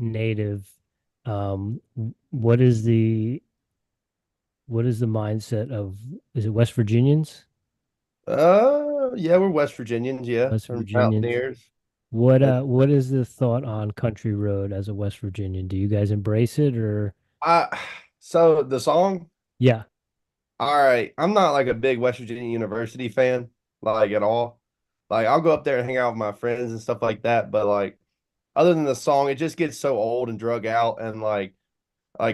native, what is the mindset of, is it West Virginians? Yeah, we're West Virginians, yeah. West We're Virginians. mountaineers. What It, what is the thought on Country Road as a West Virginian? Do you guys embrace it or I so the song, yeah, all right, I'm not like a big West Virginia University fan, like at all. Like I'll go up there and hang out with my friends and stuff like that, but like other than the song, it just gets so old and drug out and like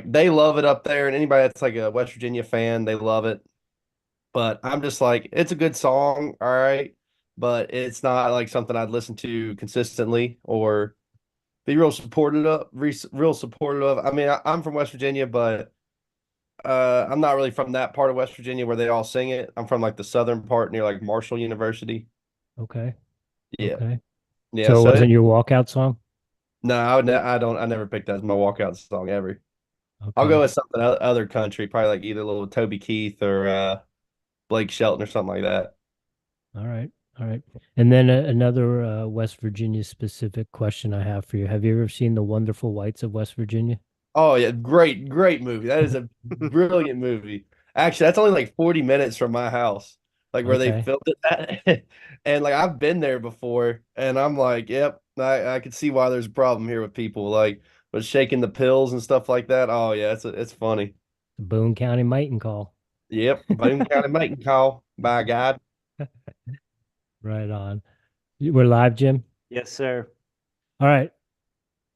they love it up there and anybody that's like a West Virginia fan, they love it. But I'm just like, it's a good song, all right, but it's not like something I'd listen to consistently or be real supportive of. Real supportive of. I mean, I'm from West Virginia, but I'm not really from that part of West Virginia where they all sing it. I'm from like the southern part near like Marshall University. okay, Yeah, okay. yeah. So it So wasn't your walkout song? no, I never picked that as my walkout song ever. I'll go Okay. with something other country, probably like either little Toby Keith or Blake Shelton or something like that. All right. All right. And then another West Virginia specific question I have for you. Have you ever seen The Wonderful Whites of West Virginia? Oh yeah, great movie. That is a brilliant movie. Actually, that's only like 40 minutes from my house, like where they Okay. filmed it at. And like I've been there before, and I'm like, yep, I could see why there's a problem here with people like with shaking the pills and stuff like that. Oh yeah, it's funny. The Boone County Mighton Call. Yep, Boone County making call. By God. Right on. We're live, Jim. Yes, sir. All right.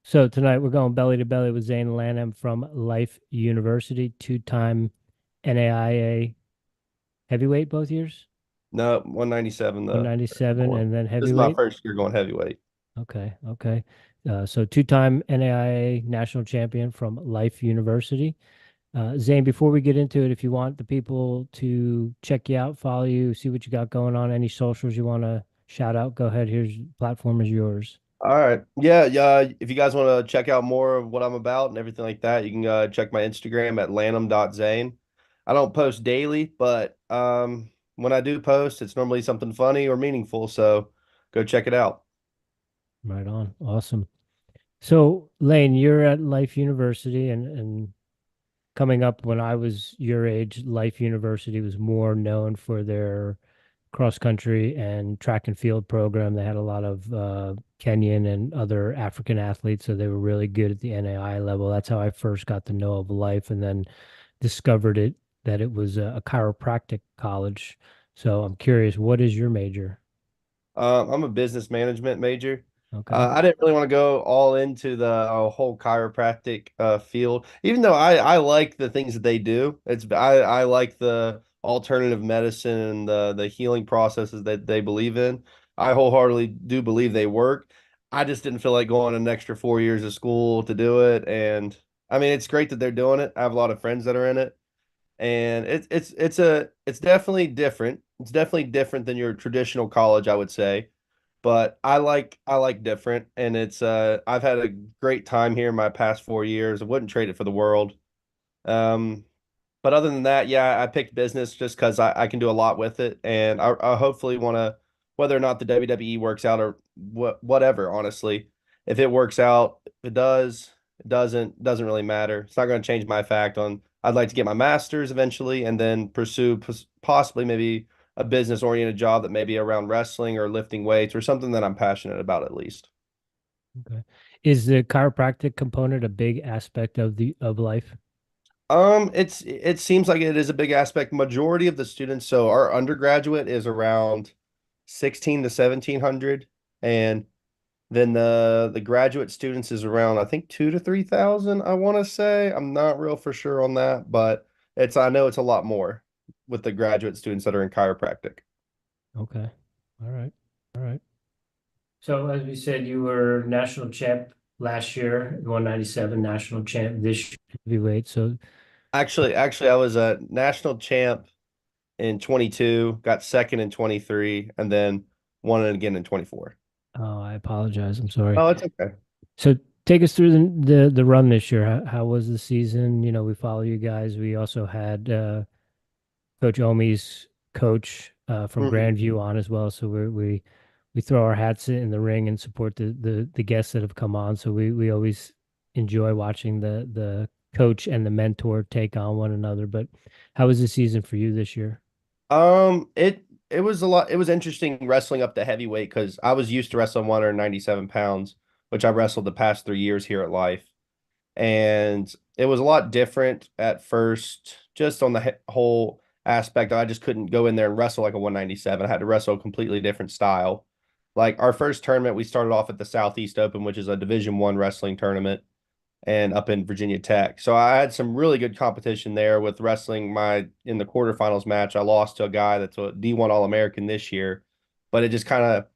So tonight we're going belly to belly with Zayn Lan from Life University, two-time NAIA heavyweight both years, No, 197 the 197, one. and then This is my heavyweight. first year going heavyweight. Okay, okay. So two-time NAIA national champion from Life University. Zane, before we get into it, if you want the people to check you out, follow you, see what you got going on, any socials you want to shout out, go ahead. Here's platform is yours. All right. Yeah, yeah. If you guys want to check out more of what I'm about and everything like that, you can check my Instagram at lanham.zane. I don't post daily, but when I do post, it's normally something funny or meaningful. So go check it out. Right on. Awesome. So, Lane, you're at Life University, and coming up when I was your age, Life University was more known for their cross country and track and field program. They had a lot of Kenyan and other African athletes, so they were really good at the NAI level. That's how I first got to know of Life, and then discovered it that it was a chiropractic college. So I'm curious, what is your major? I'm a business management major. Okay. I didn't really want to go all into the whole chiropractic field, even though I like the things that they do. I like the alternative medicine and the healing processes that they believe in. I wholeheartedly do believe they work. I just didn't feel like going an extra 4 years of school to do it. And I mean, it's great that they're doing it. I have a lot of friends that are in it, and it's definitely different. It's definitely different than your traditional college, I would say, but I like different, and it's I've had a great time here in my past 4 years. I wouldn't trade it for the world. Um, but other than that, yeah, I picked business just because I can do a lot with it, and I hopefully want to, whether or not the WWE works out or whatever. Honestly, if it works out, if it does, it doesn't really matter. It's not going to change my fact on. I'd like to get my master's eventually, and then pursue possibly maybe a business oriented job that may be around wrestling or lifting weights or something that I'm passionate about at least. Okay. Is the chiropractic component a big aspect of the of life? It seems like it is a big aspect. Majority of the students, so our undergraduate is around 16 to 1700, and then the graduate students is around I think 2 to 3,000, I want to say. I'm not real for sure on that, but it's I know it's a lot more with the graduate students that are in chiropractic. Okay. All right. All right. So as we said, you were national champ last year, 197 national champ this year, heavyweight. So Actually I was a national champ in 22, got second in 23, and then won it again in 24. I apologize. I'm sorry. Oh, it's okay. So take us through the run this year. How was the season? You know, we follow you guys. We also had Coach Omi's coach from Mhm. Grandview on as well. So we throw our hats in the ring and support the guests that have come on. So we always enjoy watching the coach and the mentor take on one another. But how was the season for you this year? It was a lot. It was interesting wrestling up to heavyweight because I was used to wrestling 197 pounds, which I wrestled the past 3 years here at Life. And it was a lot different at first, just on the whole aspect. I just couldn't go in there and wrestle like a 197. I had to wrestle a completely different style. Like our first tournament, we started off at the Southeast Open, which is a Division I wrestling tournament, and up in Virginia Tech. So I had some really good competition there with wrestling. My in the quarterfinals match, I lost to a guy that's a D1 All-American this year, but it just kind of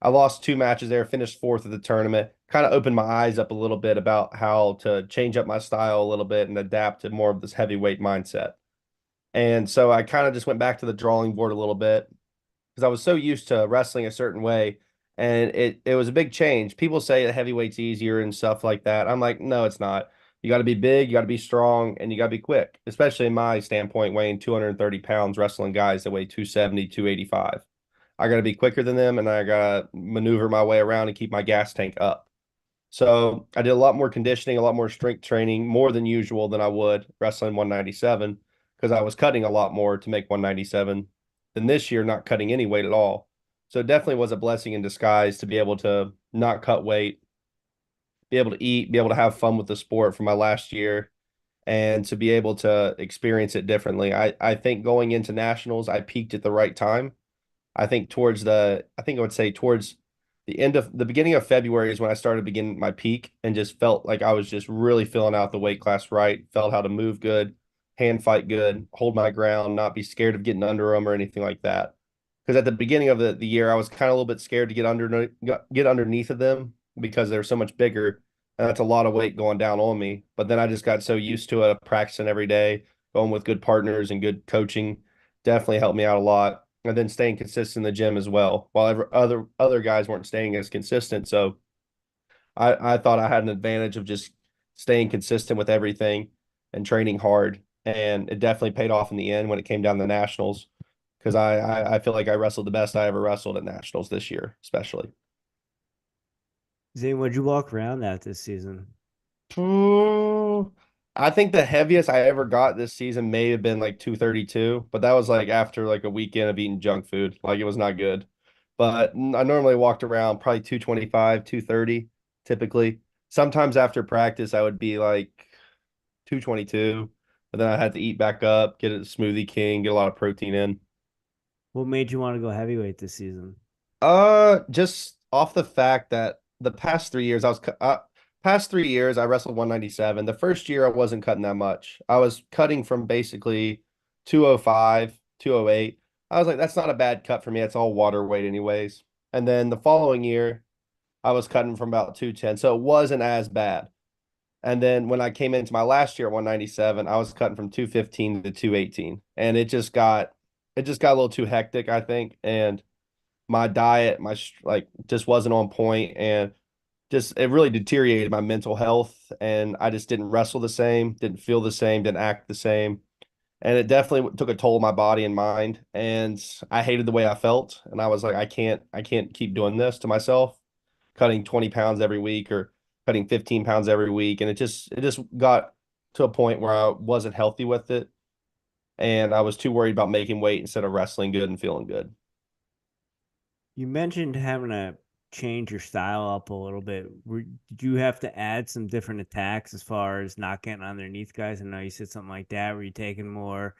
I lost 2 matches there, finished fourth of the tournament, kind of opened my eyes up a little bit about how to change up my style a little bit and adapt to more of this heavyweight mindset. And so I kind of just went back to the drawing board a little bit because I was so used to wrestling a certain way, and it was a big change. People say that heavyweight's easier and stuff like that. I'm like, no, it's not. You got to be big, you got to be strong, and you got to be quick, especially in my standpoint, weighing 230 pounds, wrestling guys that weigh 270, 285. I got to be quicker than them, and I got to maneuver my way around and keep my gas tank up. So I did a lot more conditioning, a lot more strength training, more than usual than I would wrestling 197 because I was cutting a lot more to make 197 than this year, not cutting any weight at all. So it definitely was a blessing in disguise to be able to not cut weight, be able to eat, be able to have fun with the sport for my last year, and to be able to experience it differently. I think going into nationals, I peaked at the right time. I think I would say towards the beginning of February is when I started beginning my peak and just felt like I was just really filling out the weight class right, felt how to move good, hand fight good, hold my ground, not be scared of getting under them or anything like that. Because at the beginning of the year, I was kind of a little bit scared to get underneath of them because they're so much bigger. And that's a lot of weight going down on me. But then I just got so used to it, practicing every day, going with good partners and good coaching definitely helped me out a lot, and then staying consistent in the gym as well. While other guys weren't staying as consistent, so I thought I had an advantage of just staying consistent with everything and training hard, and it definitely paid off in the end when it came down to nationals because I feel like I wrestled the best I ever wrestled at nationals this year, especially. Zane, what'd you walk around at this season? Hmm, I think the heaviest I ever got this season may have been like 232, but that was like after like a weekend of eating junk food. Like it was not good. But I normally walked around probably 225, 230 typically. Sometimes after practice I would be like 222, but then I had to eat back up, get a Smoothie King, get a lot of protein in. What made you want to go heavyweight this season? Just off the fact that the past 3 years, past 3 years, I wrestled 197. The first year, I wasn't cutting that much. I was cutting from basically 205, 208. I was like, that's not a bad cut for me. It's all water weight, anyways. And then the following year, I was cutting from about 210. So it wasn't as bad. And then when I came into my last year at 197, I was cutting from 215 to 218. And it just got a little too hectic, I think. And my diet, like just wasn't on point, and just it really deteriorated my mental health, and I just didn't wrestle the same, didn't feel the same, didn't act the same. And it definitely took a toll on my body and mind, and I hated the way I felt, and I was like, I can't keep doing this to myself, cutting 20 pounds every week or cutting 15 pounds every week, and it just got to a point where I wasn't healthy with it, and I was too worried about making weight instead of wrestling good and feeling good. You mentioned having to change your style up a little bit. Did you have to add some different attacks as far as not getting underneath guys? I know you said something like that. Were you taking more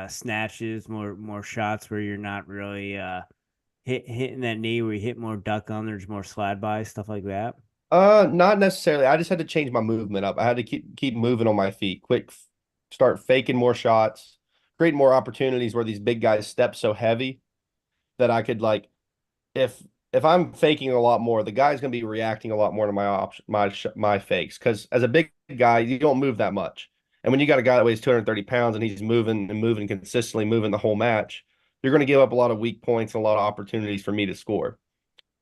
snatches, more shots where you're not really hitting that knee, where you hit more duck unders, more slide by, stuff like that? Not necessarily. I just had to change my movement up. I had to keep moving on my feet. Start faking more shots, create more opportunities where these big guys step so heavy that I could like if if I'm faking a lot more, the guy's going to be reacting a lot more to my fakes because as a big guy, you don't move that much. And when you got a guy that weighs 230 pounds and he's moving and moving consistently, moving the whole match, you're going to give up a lot of weak points and a lot of opportunities for me to score.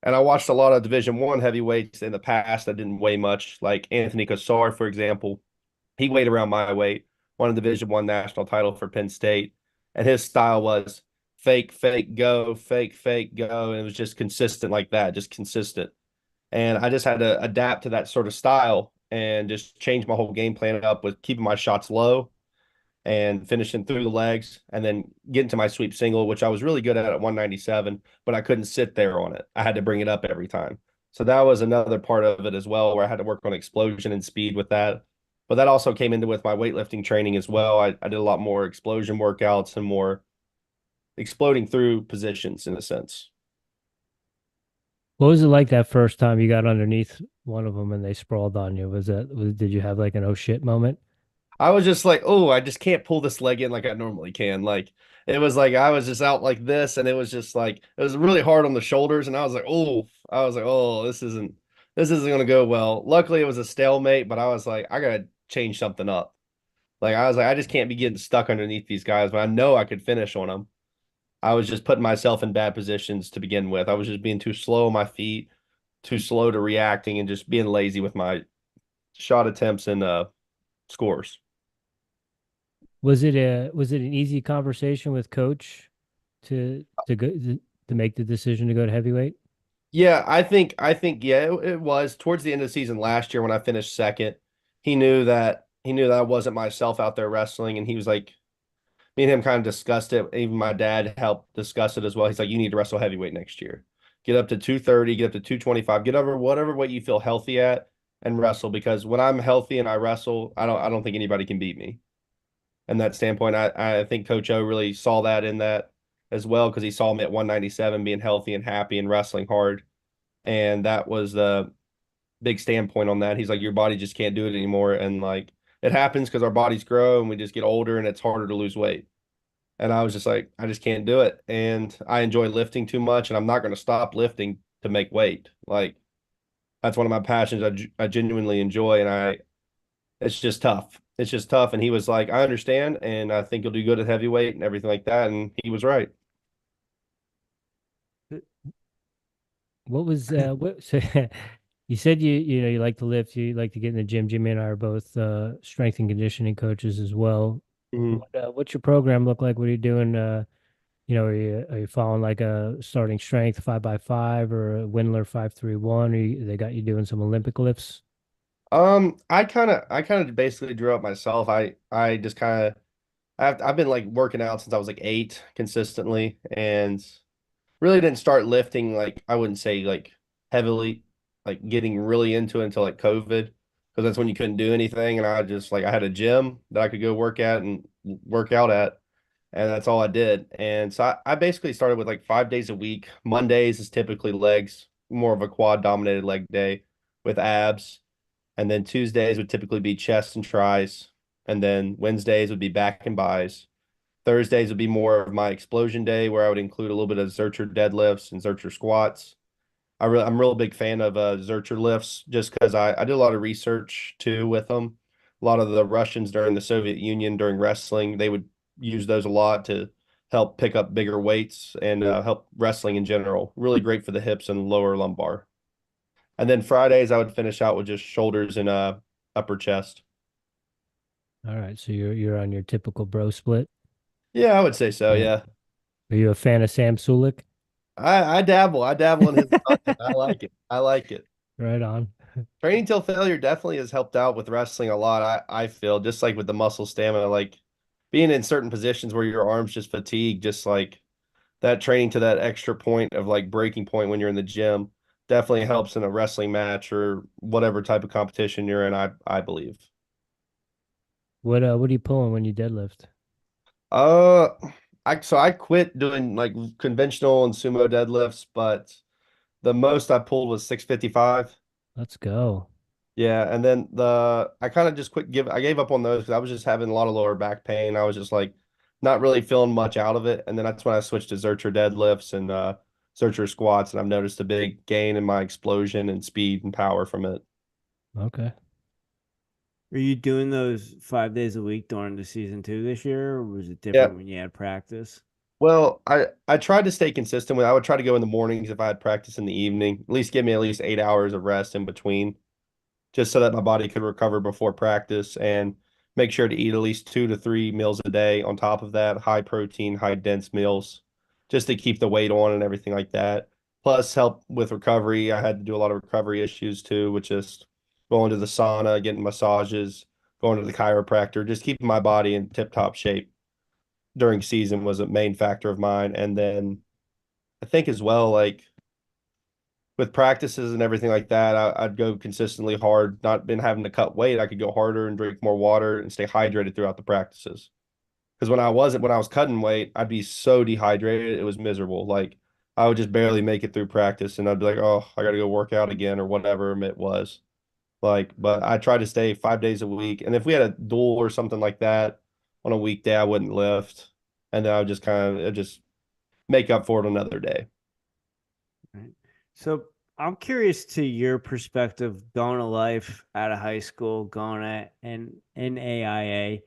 And I watched a lot of Division I heavyweights in the past that didn't weigh much, like Anthony Cassar, for example. He weighed around my weight, won a Division I national title for Penn State, and his style was fake, fake, go, and it was just consistent like that, just consistent. And I just had to adapt to that sort of style, and just changed my whole game plan up with keeping my shots low and finishing through the legs and then getting to my sweep single, which I was really good at 197, but I couldn't sit there on it. I had to bring it up every time. So that was another part of it as well, where I had to work on explosion and speed with that. But that also came into with my weightlifting training as well. I did a lot more explosion workouts and more exploding through positions in a sense. What was it like that first time you got underneath one of them and they sprawled on you? Did you have like an oh shit moment? I was just like, oh, I just can't pull this leg in like I normally can. Like it was like I was just out like this, and it was just like it was really hard on the shoulders, and I was like, oh, this isn't gonna go well. Luckily, it was a stalemate, but I was like, I gotta change something up. Like I was like, I just can't be getting stuck underneath these guys, but I know I could finish on them. I was just putting myself in bad positions to begin with. I was just being too slow on my feet, too slow to reacting, and just being lazy with my shot attempts and scores. Was it an easy conversation with coach to make the decision to go to heavyweight? Yeah, I think yeah, it was towards the end of the season last year when I finished second. He knew that I wasn't myself out there wrestling, and he was like, me and him kind of discussed it. Even my dad helped discuss it as well. He's like, you need to wrestle heavyweight next year. Get up to 230, get up to 225, get over whatever weight you feel healthy at and wrestle, because when I'm healthy and I wrestle, I don't think anybody can beat me. And that standpoint, I think Coach O really saw that in that as well, because he saw me at 197 being healthy and happy and wrestling hard. And that was the big standpoint on that. He's like, your body just can't do it anymore. And like it happens because our bodies grow and we just get older and it's harder to lose weight. And I was just like, I just can't do it. And I enjoy lifting too much, and I'm not going to stop lifting to make weight. Like that's one of my passions I genuinely enjoy. And it's just tough. It's just tough. And he was like, I understand. And I think you'll do good at heavyweight and everything like that. And he was right. What was what so you said you like to lift, you like to get in the gym. Jimmy and I are both strength and conditioning coaches as well. Mhm. What's your program look like? What are you doing? Are you following like a starting strength 5x5 or a Windler 531? They got you doing some Olympic lifts? I kind of basically drew up myself. I just kind of I've been like working out since I was like 8 consistently, and really didn't start lifting, like I wouldn't say like heavily, like getting really into it until like COVID, because that's when you couldn't do anything, and I just like I had a gym that I could go work at and work out at, and that's all I did. And so I basically started with like 5 days a week. Mondays is typically legs, more of a quad dominated leg day with abs. And then Tuesdays would typically be chest and tris. And then Wednesdays would be back and buys. Thursdays would be more of my explosion day, where I would include a little bit of Zercher deadlifts and Zercher squats. I'm a real big fan of Zercher lifts, just because I did a lot of research too with them. A lot of the Russians during the Soviet Union during wrestling, they would use those a lot to help pick up bigger weights and help wrestling in general. Really great for the hips and lower lumbar. And then Fridays I would finish out with just shoulders and upper chest. All right, so you're on your typical bro split. Yeah, I would say so. Yeah. Yeah, Are you a fan of Sam Sulik? I dabble. I dabble in his content. I like it. I like it. Right on. Training till failure definitely has helped out with wrestling a lot. I feel just like with the muscle stamina, like being in certain positions where your arms just fatigue, just like that training to that extra point of like breaking point when you're in the gym definitely helps in a wrestling match or whatever type of competition you're in, I believe. What are you pulling when you deadlift? Uh, I quit doing like conventional and sumo deadlifts, but the most I pulled was 655. Let's go. Yeah, and then I kind of just I gave up on those because I was just having a lot of lower back pain. I was just like not really feeling much out of it. And then that's when I switched to Zercher deadlifts and Zercher squats, and I've noticed a big gain in my explosion and speed and power from it. Okay. Are you doing those 5 days a week during the season two this year, or was it Yeah. different when you had practice? Well, I tried to stay consistent with I would try to go in the mornings if I had practice in the evening, at least give me at least 8 hours of rest in between, just so that my body could recover before practice, and make sure to eat at least 2 to 3 meals a day on top of that, high protein, high dense meals, just to keep the weight on and everything like that. Plus help with recovery. I had to do a lot of recovery issues too, which just going to the sauna, getting massages, going to the chiropractor, just keeping my body in tip-top shape during season was a main factor of mine. And then I think as well, like with practices and everything like that, I'd go consistently hard, not been having to cut weight. I could go harder and drink more water and stay hydrated throughout the practices. Because when I was cutting weight, I'd be so dehydrated, it was miserable. Like I would just barely make it through practice and I'd be like, oh, I gotta go work out again or whatever it was. Like, but I try to stay 5 days a week. And if we had a duel or something like that on a weekday, I wouldn't lift. And then I would just just make up for it another day. Right. So I'm curious to your perspective going to life out of high school, going at in AIA.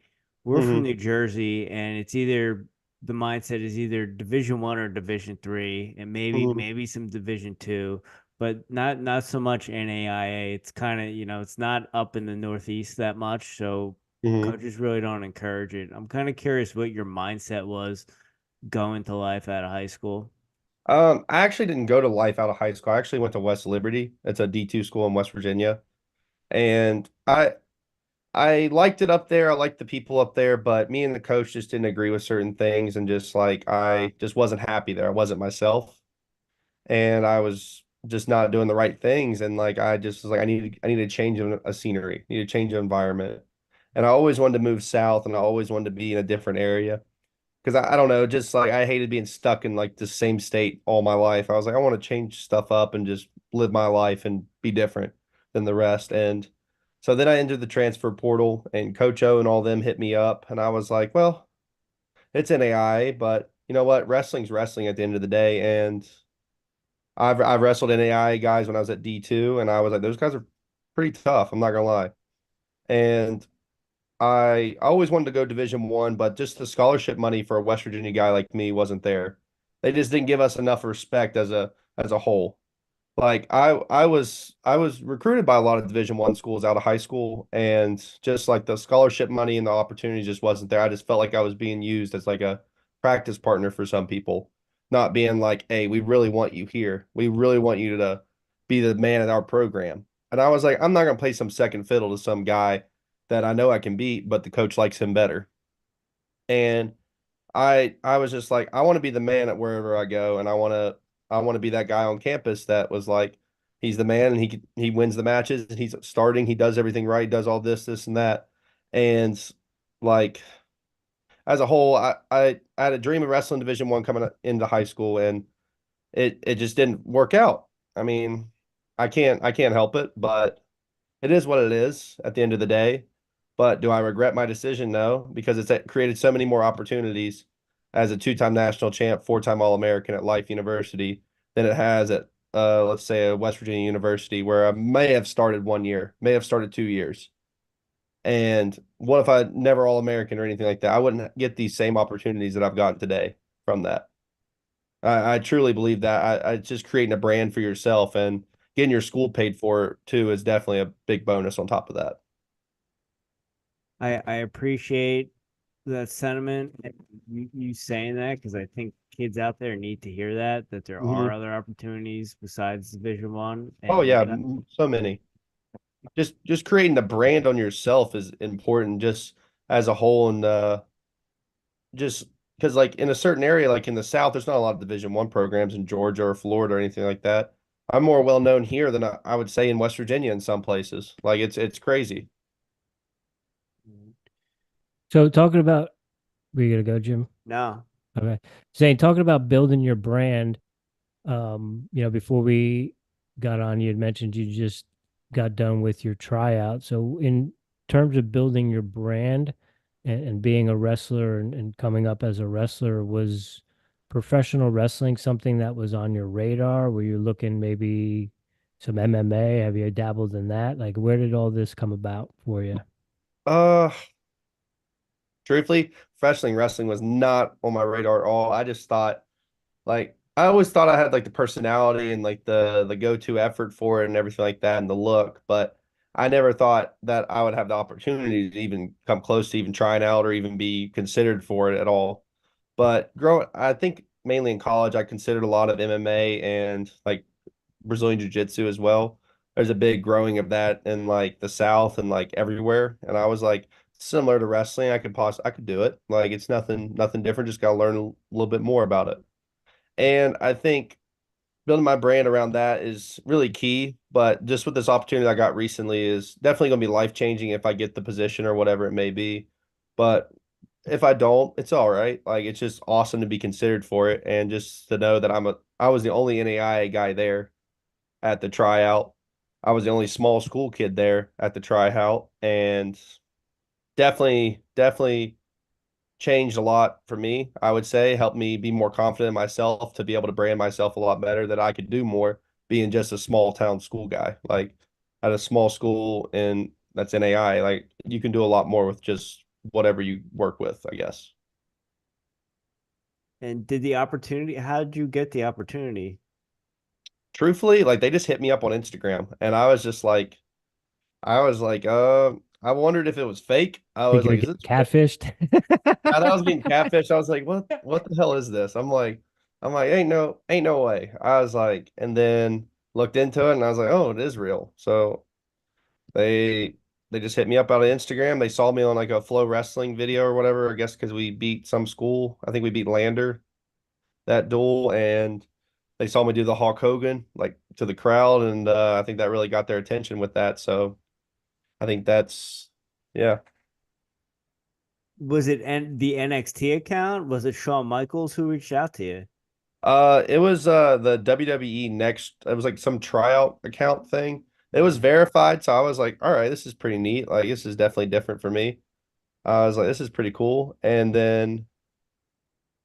We're from Hmm. New Jersey, and it's either the mindset is either Division 1 or Division 3, and Hmm. maybe some Division 2, but not so much in AIA. It's kind of, it's not up in the Northeast that much, so Hmm. coaches really don't encourage it. I'm kind of curious what your mindset was going to life out of high school. I actually didn't go to life out of high school. I actually went to West Liberty. It's a D2 school in West Virginia. And I liked it up there. I liked the people up there, but me and the coach just didn't agree with certain things and just like I just wasn't happy there. I wasn't myself and I was just not doing the right things. And like I just was like I need to change a scenery, need to change the environment. And I always wanted to move south and I always wanted to be in a different area. Because I don't know, just like I hated being stuck in like the same state all my life. I was like, I want to change stuff up and just live my life and be different than the rest. And so then I entered the transfer portal and Coach O and all them hit me up. And I was like, well, it's NAI, but you know what? Wrestling's wrestling at the end of the day. And I've wrestled NAI guys when I was at D2, and I was like, those guys are pretty tough. I'm not gonna lie. And I always wanted to go Division 1, but just the scholarship money for a West Virginia guy like me wasn't there. They just didn't give us enough respect as a whole. Like I was recruited by a lot of Division 1 schools out of high school, and just like the scholarship money and the opportunity just wasn't there. I just felt like I was being used as like a practice partner for some people, not being like, hey, we really want you here. We really want you to be the man at our program. And I was like, I'm not gonna play some second fiddle to some guy that I know I can beat, but the coach likes him better. And I was just like, I want to be the man at wherever I go, and I want to be that guy on campus that was like, he's the man, and he wins the matches, and he's starting, he does everything right, does all this and that, and like as a whole, I had a dream of wrestling Division 1 coming into high school, and it just didn't work out. I mean, I can't help it, but it is what it is at the end of the day. But do I regret my decision? No, because it's created so many more opportunities as a two-time national champ, four-time All-American at Life University than it has at, let's say, a West Virginia University where I may have started 1 year, may have started 2 years. And what if I never All-American or anything like that? I wouldn't get these same opportunities that I've gotten today from that. I truly believe that. I just creating a brand for yourself and getting your school paid for too is definitely a big bonus on top of that. I appreciate that sentiment and you saying that because I think kids out there need to hear that there are Mhm. other opportunities besides Division 1, Oh and yeah, so many. Just creating a brand on yourself is important just as a whole and just because like in a certain area like in the South there's not a lot of Division 1 programs in Georgia or Florida or anything like that. I'm more well known here than I would say in West Virginia in some places. Like it's crazy. So talking about, we gotta go, Jim. no, Okay. Zane, talking about building your brand, before we got on, you had mentioned you just got done with your tryout. So in terms of building your brand and being a wrestler and coming up as a wrestler, was professional wrestling something that was on your radar? Were you looking maybe some MMA? Have you dabbled in that? Like, where did all this come about for you? Uh Truthfully, professionally wrestling was not on my radar at all. I just thought like I always thought I had like the personality and like the go-to effort for it and everything like that and the look, but I never thought that I would have the opportunity to even come close to even trying out or even be considered for it at all. But I think mainly in college, I considered a lot of MMA and like Brazilian Jiu-Jitsu as well. there's a big growing of that in like the South and like everywhere. And I was like, similar to wrestling, I could do it. Like it's nothing different. Just gotta learn a little bit more about it. And I think building my brand around that is really key. But just with this opportunity I got recently is definitely going to be life changing if I get the position or whatever it may be. But if I don't, it's all right. Like it's just awesome to be considered for it, and just to know that I was the only NAIA guy there at the tryout. I was the only small school kid there at the tryout, and definitely changed a lot for me, I would say, helped me be more confident in myself to be able to brand myself a lot better, that I could do more being just a small town school guy. Like at a small school and that's NAI, like you can do a lot more with just whatever you work with, I guess. And did the opportunity, how did you get the opportunity? Truthfully, like they just hit me up on Instagram and I was like, I wondered if it was fake. I Think was you're like, is getting this fake? catfished? I thought I was being catfished. I was like, what the hell is this? I'm like, ain't no way. I was like, and then looked into it and I was like, oh, it is real. So they they just hit me up out of Instagram. They saw me on like a Flow Wrestling video or whatever, I guess because we beat some school. I think we beat Lander that duel, and they saw me do the Hulk Hogan like to the crowd, and I think that really got their attention with that. So I think that's yeah. Was it the NXT account? Was it Shawn Michaels who reached out to you? It was the WWE next. It was like some tryout account thing. It was Mhm. verified, so I was like, all right, this is pretty neat. Like this is definitely different for me. I was like, this is pretty cool. And then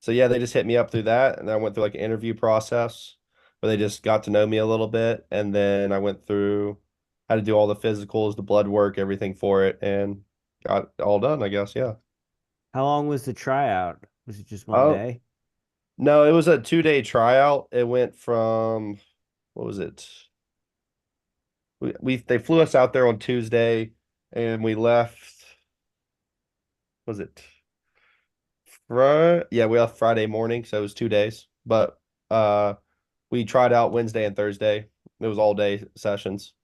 so yeah, they just hit me up through that, and I went through like an interview process where they just got to know me a little bit, and then I went through how to do all the physicals, the blood work, everything for it, and got it all done, I guess. Yeah. How long was the tryout? Was it just one Oh, day? no, it was a 2-day tryout. It went from what was it? We they flew us out there on Tuesday and we left, was it Friday? Yeah, we left Friday morning, so it was 2 days. But uh we tried out Wednesday and Thursday. It was all day sessions.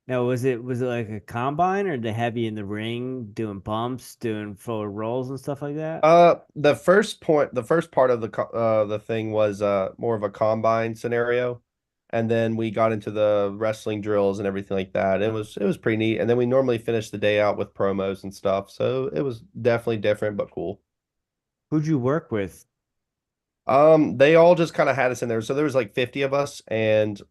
Now, was it like a combine or the heavy in the ring, doing bumps, doing forward rolls and stuff like that? The first part of the thing was more of a combine scenario, and then we got into the wrestling drills and everything like that. It was pretty neat, and then we normally finish the day out with promos and stuff. So it was definitely different but cool. Who'd you work with? They all just kind of had us in there. So there was like 50 of us and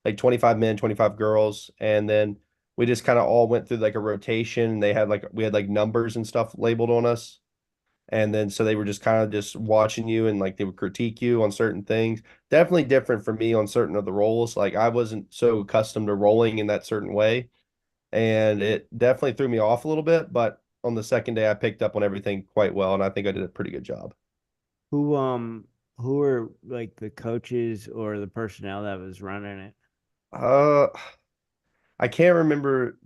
like 25 men, 25 girls, and then we just kind of all went through like a rotation. They had like we had like numbers and stuff labeled on us. And then so they were just kind of just watching you and like they would critique you on certain things. Definitely different for me on certain of the roles. Like I wasn't so accustomed to rolling in that certain way. And it definitely threw me off a little bit, but on the second day I picked up on everything quite well, and I think I did a pretty good job. Who um who were like the coaches or the personnel that was running it? Uh I can't remember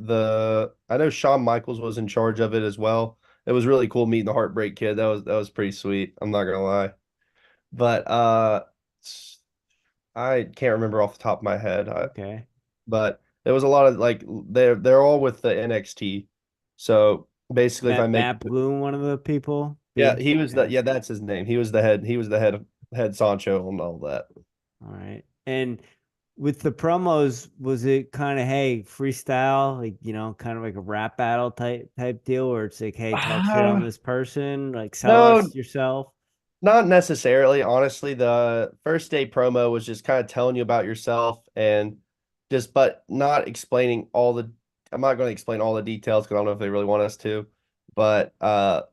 I know Shawn Michaels was in charge of it as well. It was really cool meeting the Heartbreak Kid. That was pretty sweet. I'm not gonna lie. But I can't remember off the top of my head. Okay. But there was a lot of like they're all with the NXT. So basically, if I make Matt Bloom, one of the people. yeah, Big. he was Yeah. that's his name. He was the head Sancho and all that. All right. And with the promos, was it kind of, hey, freestyle, like, kind of like a rap battle type deal where it's like, hey, talk shit on Uh, this person, like sell no, us yourself? not necessarily. Honestly, the first day promo was just kind of telling you about yourself and just but not explaining all the I'm not going to explain all the details because I don't know if they really want us to. But the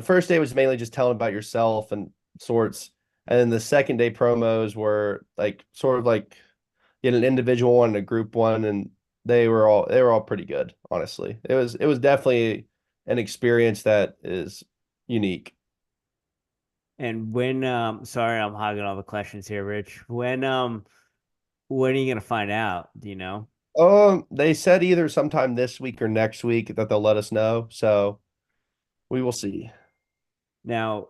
first day was mainly just telling about yourself and sorts. And then the second day promos were like sort of like you had an individual one and a group one, and they were all pretty good, honestly. It was definitely an experience that is unique. And sorry, I'm hogging all the questions here, Rich. When are you gonna find out? Do you know? They said either sometime this week or next week that they'll let us know. So we will see. Now,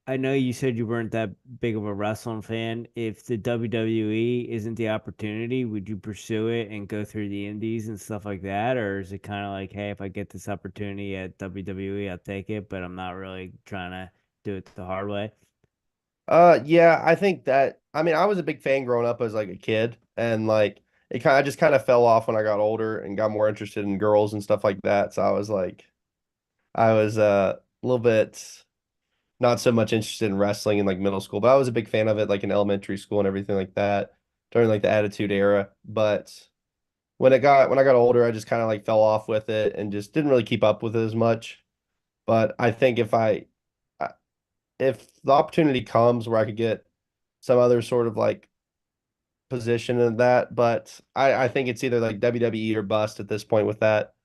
I know you said you weren't that big of a wrestling fan. If the WWE isn't the opportunity, would you pursue it and go through the indies and stuff like that? Or is it kind of like, hey, if I get this opportunity at WWE, I'll take it, but I'm not really trying to do it the hard way? Yeah, I think that I mean I was a big fan growing up as like a kid, and like it kind of just kind of fell off when I got older and got more interested in girls and stuff like that. So I was a little bit not so much interested in wrestling in like middle school, but I was a big fan of it like in elementary school and everything like that during like the Attitude Era. But when I got older, I just kind of like fell off with it and just didn't really keep up with it as much. But I think if the opportunity comes where I could get some other sort of like position in that, but I think it's either like WWE or bust at this point with that.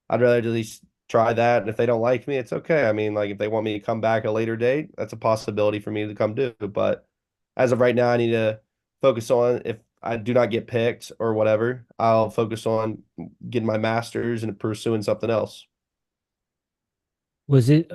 I'd rather at least try that. And if they don't like me, it's okay. I mean, like if they want me to come back at a later date, that's a possibility for me to come do. But as of right now, I need to focus on if I do not get picked or whatever, I'll focus on getting my master's and pursuing something else. Was it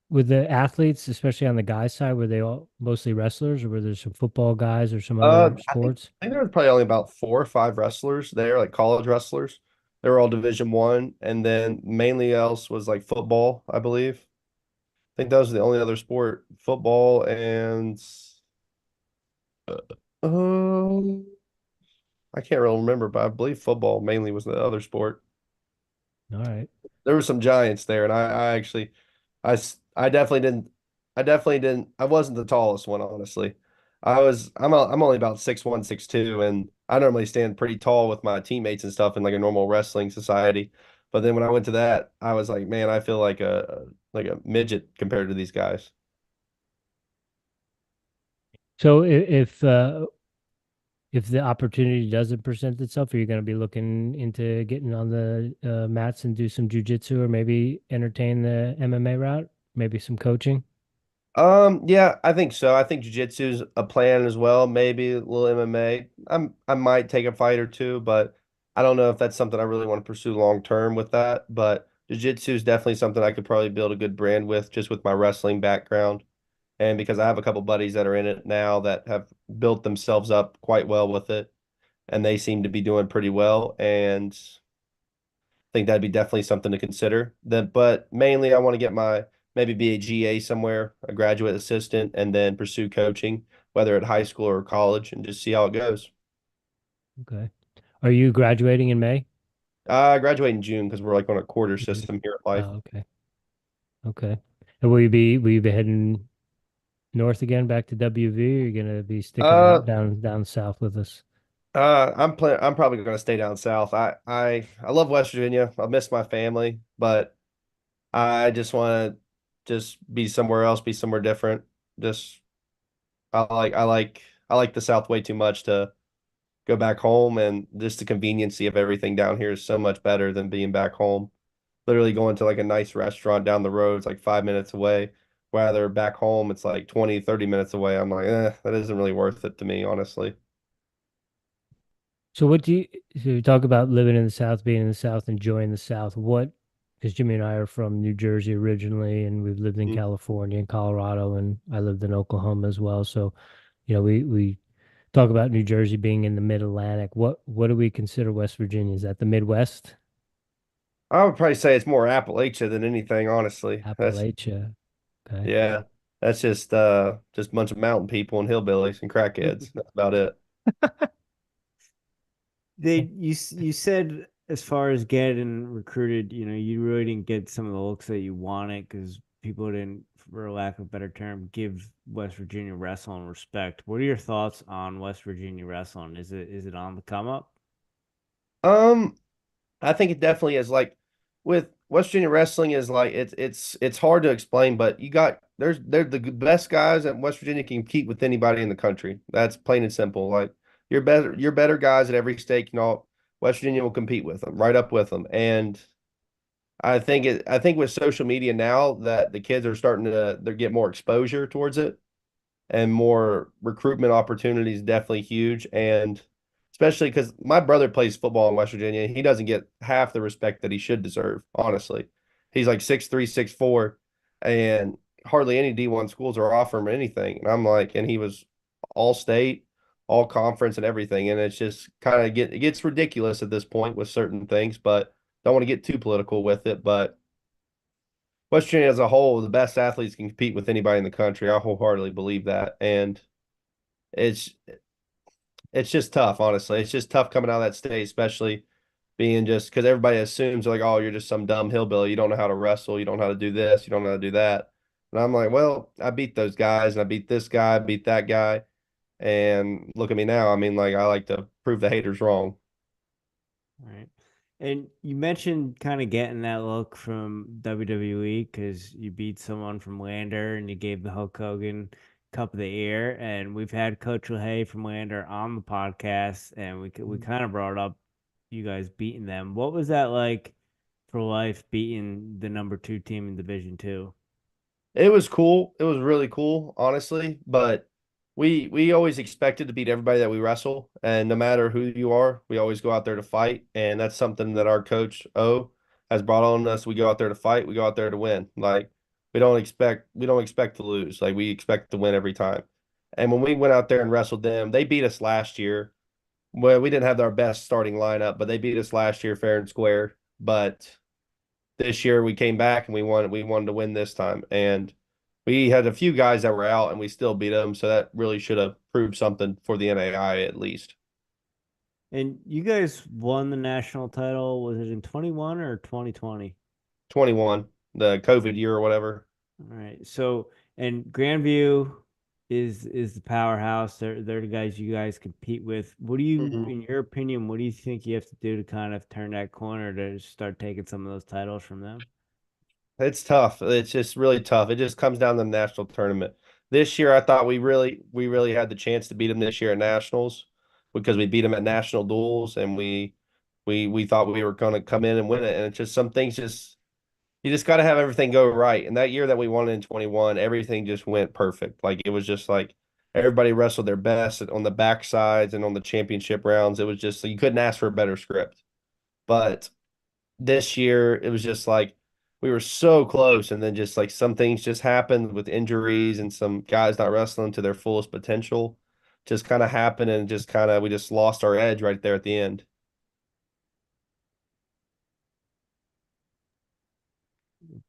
with the athletes, especially on the guys' side, were they all mostly wrestlers, or were there some football guys or some other sports? I think there was probably only about 4 or 5 wrestlers there, like college wrestlers. They were all Division 1, and then mainly else was like football, I believe. I think that was the only other sport, football and um, I can't really remember, but I believe football mainly was the other sport. All right. There were some giants there, and I actually, I definitely didn't, I wasn't the tallest one, honestly. I'm only about 6'1", 6'2", and I normally stand pretty tall with my teammates and stuff in like a normal wrestling society. But then when I went to that, I was like, man, I feel like a midget compared to these guys. So if the opportunity doesn't present itself, are you going to be looking into getting on the mats and do some jujitsu, or maybe entertain the MMA route, maybe some coaching? Yeah, I think so. I think jiu-jitsu's a plan as well. Maybe a little MMA. I might take a fight or two, but I don't know if that's something I really want to pursue long term with that. But jiu-jitsu is definitely something I could probably build a good brand with just with my wrestling background. And because I have a couple buddies that are in it now that have built themselves up quite well with it, and they seem to be doing pretty well. And think that'd be definitely something to consider. Then, but mainly I want to get my maybe be a GA somewhere, a graduate assistant, and then pursue coaching, whether at high school or college, and just see how it goes. Okay. Are you graduating in May? I graduate in June because we're like on a quarter Mhm. system here at Life. Oh, okay. Okay. And will you be heading north again back to WV, or are you gonna be sticking Uh, down south with us? I'm probably going to stay down south. I love West Virginia. I miss my family, but I just want to just be somewhere else, be somewhere different. Just I like the South way too much to go back home, and just the conveniency of everything down here is so much better than being back home. Literally going to like a nice restaurant down the road, it's like 5 minutes away. Whether back home, it's like 20, 30 minutes away. I'm like, that isn't really worth it to me, honestly. So what do you so you talk about living in the South, being in the South, enjoying the South? What because Jimmy and I are from New Jersey originally, and we've lived in Mm. California and Colorado, and I lived in Oklahoma as well. So, we talk about New Jersey being in the mid Atlantic. What do we consider West Virginia? Is that the Midwest? I would probably say it's more Appalachia than anything, honestly. Appalachia. Okay. Yeah, that's just a bunch of mountain people and hillbillies and crackheads. That's about it. You said as far as getting recruited, you really didn't get some of the looks that you wanted because people didn't, for lack of a better term, give West Virginia wrestling respect. What are your thoughts on West Virginia wrestling? Is it on the come up? Um, I think it definitely is like with West Virginia wrestling is like it's hard to explain, but you got they're the best guys at West Virginia can compete with anybody in the country. That's plain and simple. Like you're better guys at every stake, West Virginia will compete with them, right up with them. And I think with social media now that the kids are starting to they get more exposure towards it and more recruitment opportunities definitely huge. And especially because my brother plays football in West Virginia. He doesn't get half the respect that he should deserve, honestly. He's like 6'3", 6'4", and hardly any D1 schools are offering him anything. And I'm like, and he was all state, all conference and everything. And it's just kind of it gets ridiculous at this point with certain things, but don't want to get too political with it. But West Virginia as a whole, the best athletes can compete with anybody in the country. I wholeheartedly believe that. And it's it's just tough, honestly. It's just tough coming out of that state, especially being just because everybody assumes like, oh, you're just some dumb hillbilly. You don't know how to wrestle. You don't know how to do this. You don't know how to do that. And I'm like, well, I beat those guys and I beat this guy, I beat that guy. And look at me now. I mean, like, I like to prove the haters wrong. Right. And you mentioned kind of getting that look from WWE because you beat someone from Lander and you gave the Hulk Hogan Cup of the Year. And we've had Coach LaHaye from Lander on the podcast, and we kind of brought up you guys beating them. What was that like for life beating the #2 team in Division Two? It was cool. It was really cool, honestly. But we always expected to beat everybody that we wrestle, and no matter who you are, we always go out there to fight, and that's something that our coach O has brought on us. We go out there to fight. We go out there to win. Like we don't expect to lose. Like we expect to win every time. And when we went out there and wrestled them, they beat us last year. Well, we didn't have our best starting lineup, but they beat us last year fair and square. But this year we came back and we won. We wanted to win this time, and we had a few guys that were out, and we still beat them. So that really should have proved something for the NAI at least. And you guys won the national title. Was it in 21 or 2020? 21, the COVID year or whatever. All right. So, and Grandview is the powerhouse. They're the guys you guys compete with. What do you, Mhm. in your opinion, what do you think you have to do to kind of turn that corner to start taking some of those titles from them? It's tough. It's just really tough. It just comes down to the national tournament. This year, I thought we really had the chance to beat them this year at nationals because we beat them at national duels, and we thought we were going to come in and win it. And it's just some things just you just got to have everything go right. And that year that we won in 21, everything just went perfect. Like it was just like everybody wrestled their best on the backsides and on the championship rounds. It was just you couldn't ask for a better script. But this year it was just like we were so close, and then just like some things just happened with injuries and some guys not wrestling to their fullest potential just kind of happened, and just kind of we just lost our edge right there at the end.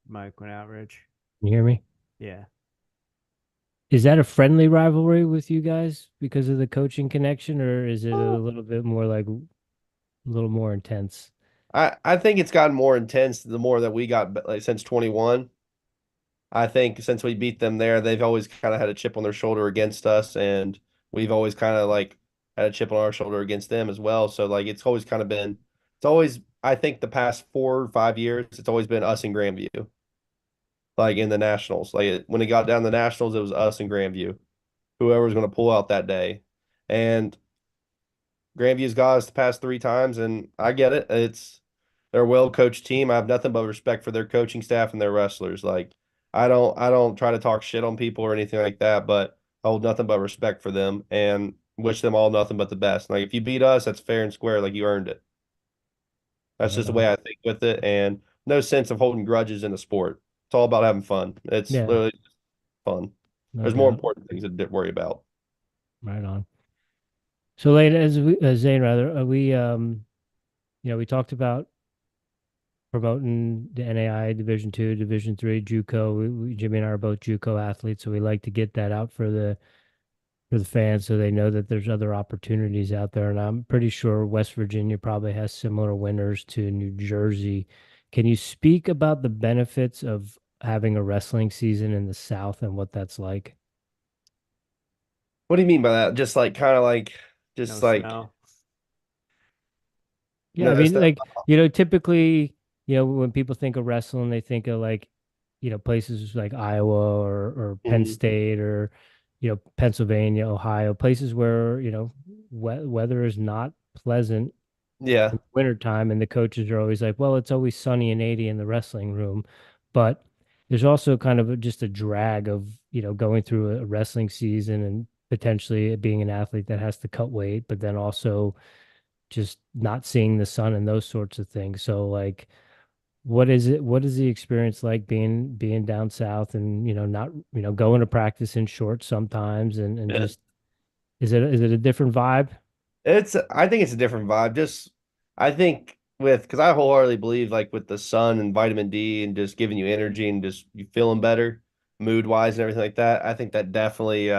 Mike went out, Rich. Can you hear me? Yeah. Is that a friendly rivalry with you guys because of the coaching connection, or is it a Oh. little bit more like a little more intense? I think it's gotten more intense the more that we got like since 21. I think since we beat them there, they've always kind of had a chip on their shoulder against us, and we've always kind of like had a chip on our shoulder against them as well. So like it's always I think the past 4 or 5 years, it's always been us and Grandview, like in the nationals. When it got down to the nationals, it was us and Grandview, whoever was going to pull out that day. And Grandview's got us the past 3 times, and I get it. They're a well-coached team. I have nothing but respect for their coaching staff and their wrestlers. Like I don't try to talk shit on people or anything like that, but I hold nothing but respect for them and wish them all nothing but the best. Like if you beat us, that's fair and square, like you earned it. That's Right just the way on. I think with it, and no sense of holding grudges in the sport. It's all about having fun. It's Yeah, literally just fun. no There's more doubt. important things to worry about. Right on. So, Lane, Zane, rather, we talked about promoting the NAI Division Two, Division Three, JUCO. Jimmy and I are both JUCO athletes, so we like to get that out for the fans so they know that there's other opportunities out there. And I'm pretty sure West Virginia probably has similar winners to New Jersey. Can you speak about the benefits of having a wrestling season in the South and what that's like? What do you mean by that? Just like kind of like No just like snow. Yeah, no, I it's mean, not. like, typically, when people think of wrestling, they think of like, places like Iowa or Penn Mhm. State or, Pennsylvania, Ohio, places where, weather is not pleasant Yeah. in wintertime, and the coaches are always like, well, it's always sunny and 80 in the wrestling room. But there's also kind of just a drag of, going through a wrestling season and potentially being an athlete that has to cut weight, but then also just not seeing the sun and those sorts of things. So like what is it? What is the experience like being down south and not going to practice in shorts sometimes and just is it a different vibe? I think it's a different vibe. Just I think with because I wholeheartedly believe like with the sun and vitamin D and just giving you energy and just you feeling better mood wise and everything like that. I think that definitely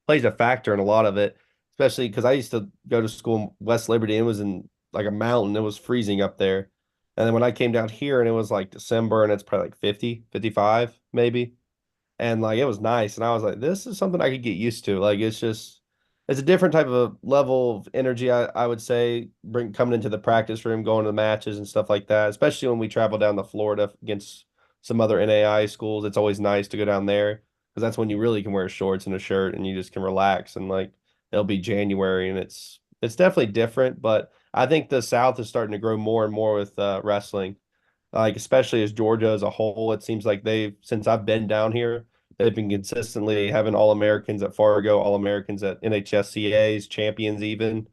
plays a factor in a lot of it, especially because I used to go to school in West Liberty and it was in like a mountain. It was freezing up there. And then when I came down here and it was like December and it's probably like 50, 55 maybe. And like it was nice. And I was like, this is something I could get used to. Like it's a different type of level of energy, I would say, bring coming into the practice room, going to the matches and stuff like that, especially when we travel down to Florida against some other NAI schools. It's always nice to go down there because that's when you really can wear shorts and a shirt and you just can relax and like it'll be January and it's definitely different, but I think the South is starting to grow more and more with wrestling. Like especially as Georgia as a whole, it seems like they've since I've been down here, they've been consistently having All Americans at Fargo, All Americans at NHSCA's, champions even,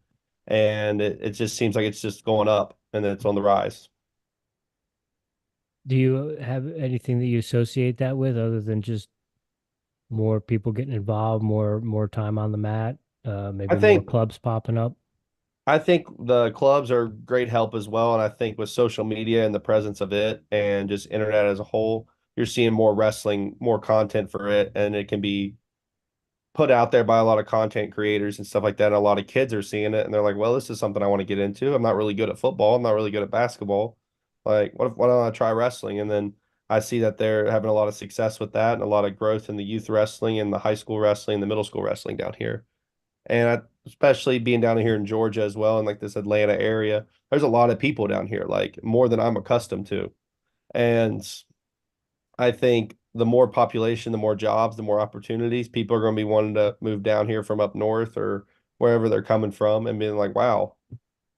and it just seems like it's just going up and it's on the rise. Do you have anything that you associate that with other than just more people getting involved, more time on the mat, I maybe more think clubs popping up? I think the clubs are great help as well, and I think with social media and the presence of it and just internet as a whole, you're seeing more wrestling, more content for it, and it can be put out there by a lot of content creators and stuff like that. And a lot of kids are seeing it and they're like, well, this is something I want to get into. I'm not really good at football. I'm not really good at basketball. Like, why don't I try wrestling? And then I see that they're having a lot of success with that and a lot of growth in the youth wrestling and the high school wrestling, the middle school wrestling down here. And especially being down here in Georgia as well, in like this Atlanta area, there's a lot of people down here, like more than I'm accustomed to. And I think the more population, the more jobs, the more opportunities. People are going to be wanting to move down here from up north or wherever they're coming from and being like, wow,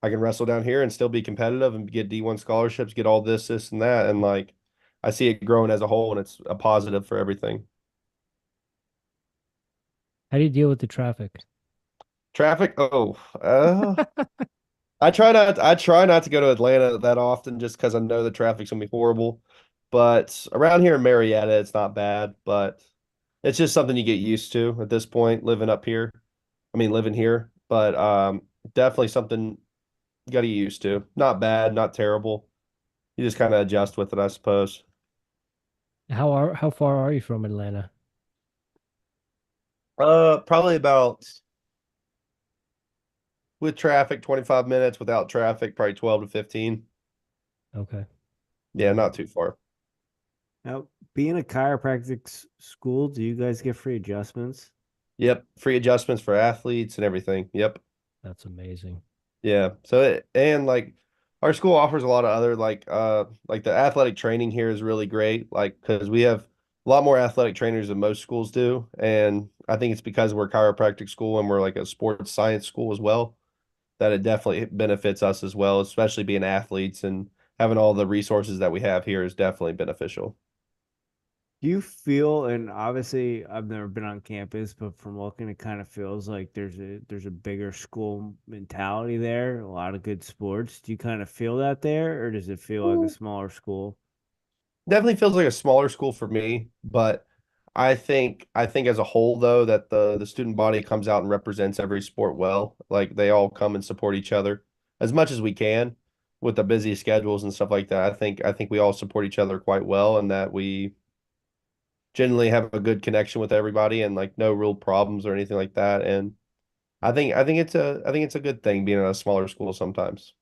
I can wrestle down here and still be competitive and get D1 scholarships, get all this, and that. And like, I see it growing as a whole and it's a positive for everything. How do you deal with the traffic? Traffic, I try not to go to Atlanta that often just because I know the traffic's gonna be horrible. But around here in Marietta, it's not bad, but it's just something you get used to at this point, living up here. I mean, living here, but definitely something you got to get used to. Not bad, not terrible. You just kind of adjust with it, I suppose. How far are you from Atlanta? Probably about with traffic, 25 minutes. Without traffic, probably 12 to 15. Okay. Yeah, not too far. Now, being a chiropractic school, do you guys get free adjustments? Yep, free adjustments for athletes and everything. Yep. That's amazing. Yeah. And like our school offers a lot of other like the athletic training here is really great like because we have a lot more athletic trainers than most schools do and I think it's because we're a chiropractic school and we're like a sports science school as well that it definitely benefits us as well, especially being athletes and having all the resources that we have here is definitely beneficial. Do you feel, and obviously I've never been on campus, but from looking, it kind of feels like there's a bigger school mentality there, a lot of good sports. Do you kind of feel that there, or does it feel like a smaller school? Definitely feels like a smaller school for me, but I think as a whole though that the student body comes out and represents every sport well. Like they all come and support each other as much as we can with the busy schedules and stuff like that. I think we all support each other quite well and that we generally have a good connection with everybody and like no real problems or anything like that. And I think it's a good thing being in a smaller school sometimes.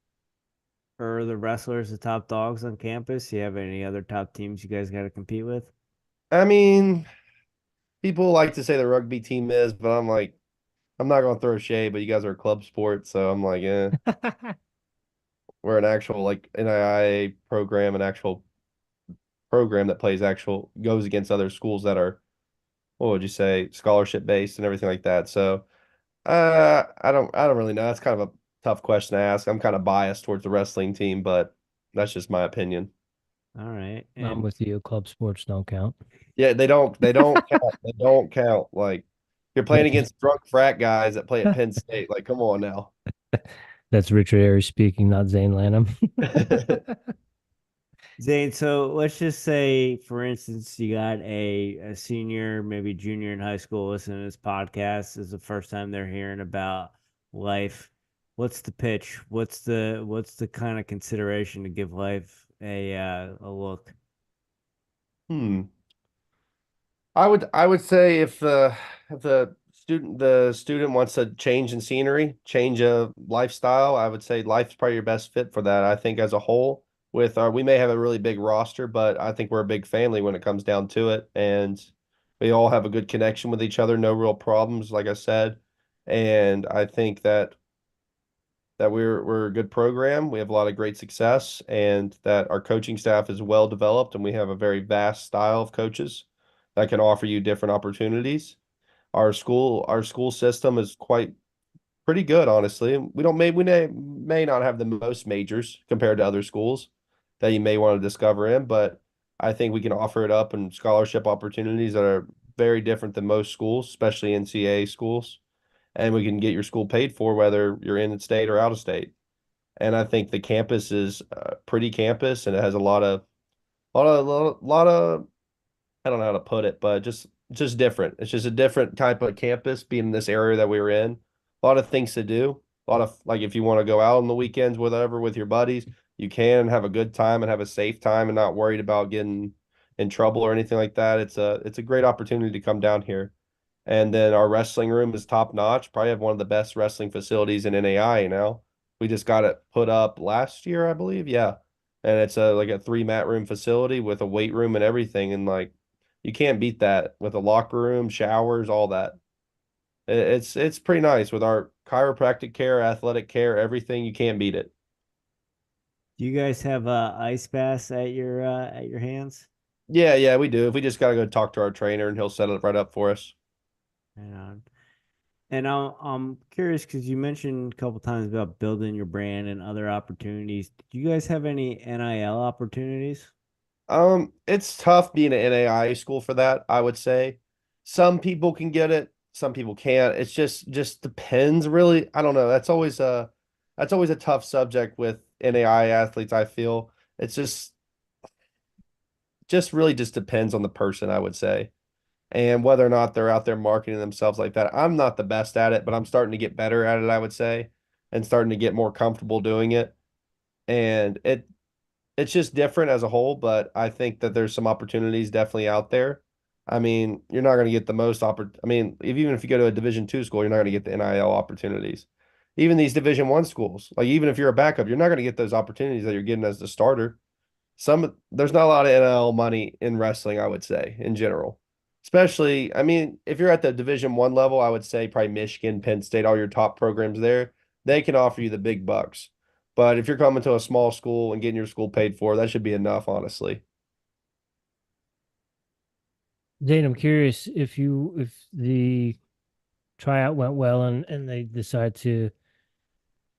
Are the wrestlers the top dogs on campus? Do you have any other top teams you guys got to compete with? I mean, people like to say the rugby team is, but I'm like, I'm not gonna throw shade, but you guys are a club sport, so I'm like, yeah, we're an actual like NIA program, an actual program that plays actual goes against other schools that are, what would you say, scholarship based and everything like that. So I don't really know. That's kind of a tough question to ask. I'm kind of biased towards the wrestling team, but that's just my opinion. All right. I'm And with you. Club sports don't count. Yeah, they don't count. They don't count. Like you're playing That's against drunk frat guys that play at Penn State. Like, come on now. that's Richard Airey speaking, not Zayn Lanham. Zane, so let's just say, for instance, you got a senior, maybe junior in high school listening to this podcast. This is the first time they're hearing about life. What's the pitch? What's the kind of consideration to give life a look? Hmm. I would say if the student wants a change in scenery, change of lifestyle, I would say life's probably your best fit for that. I think as a whole, with our we may have a really big roster, but I think we're a big family when it comes down to it, and we all have a good connection with each other, no real problems, like I said. And I think that we're a good program. We have a lot of great success, and that our coaching staff is well developed, and we have a very vast style of coaches that can offer you different opportunities. Our school system is quite pretty good, honestly. We may not have the most majors compared to other schools that you may want to discover in, but I think we can offer it up in scholarship opportunities that are very different than most schools, especially NCAA schools. And we can get your school paid for whether you're in state or out of state. And I think the campus is a pretty campus, and it has a lot of I don't know how to put it, but just different. It's just a different type of campus being in this area that we were in. A lot of things to do. A lot of like if you want to go out on the weekends, whatever, with your buddies, you can have a good time and have a safe time and not worried about getting in trouble or anything like that. It's a great opportunity to come down here. And then our wrestling room is top notch. Probably have one of the best wrestling facilities in NAI now. We just got it put up last year, I believe. Yeah. And it's a like a three mat room facility with a weight room and everything. And like you can't beat that with a locker room, showers, all that. It's pretty nice with our chiropractic care, athletic care, everything. You can't beat it. Do you guys have ice baths at your hands? Yeah, yeah, we do. If we just gotta go talk to our trainer and he'll set it right up for us. And I'm curious because you mentioned a couple times about building your brand and other opportunities. Do you guys have any NIL opportunities? It's tough being an NAI school for that, I would say. Some people can get it, some people can't. It's just depends really. I don't know. That's always a tough subject with NAI athletes, I feel. It's just really just depends on the person, I would say, and whether or not they're out there marketing themselves like that. I'm not the best at it, but I'm starting to get better at it, I would say, and starting to get more comfortable doing it. And it's just different as a whole, but I think that there's some opportunities definitely out there. I mean, you're not going to get the most I mean, even if you go to a Division 2 school, you're not going to get the NIL opportunities. Even these Division 1 schools, like even if you're a backup, you're not going to get those opportunities that you're getting as the starter. There's not a lot of NIL money in wrestling, I would say, in general. Especially, I mean, if you're at the Division 1 level, I would say probably Michigan, Penn State, all your top programs there, they can offer you the big bucks. But if you're coming to a small school and getting your school paid for, that should be enough, honestly. Dane, I'm curious if the tryout went well and they decide to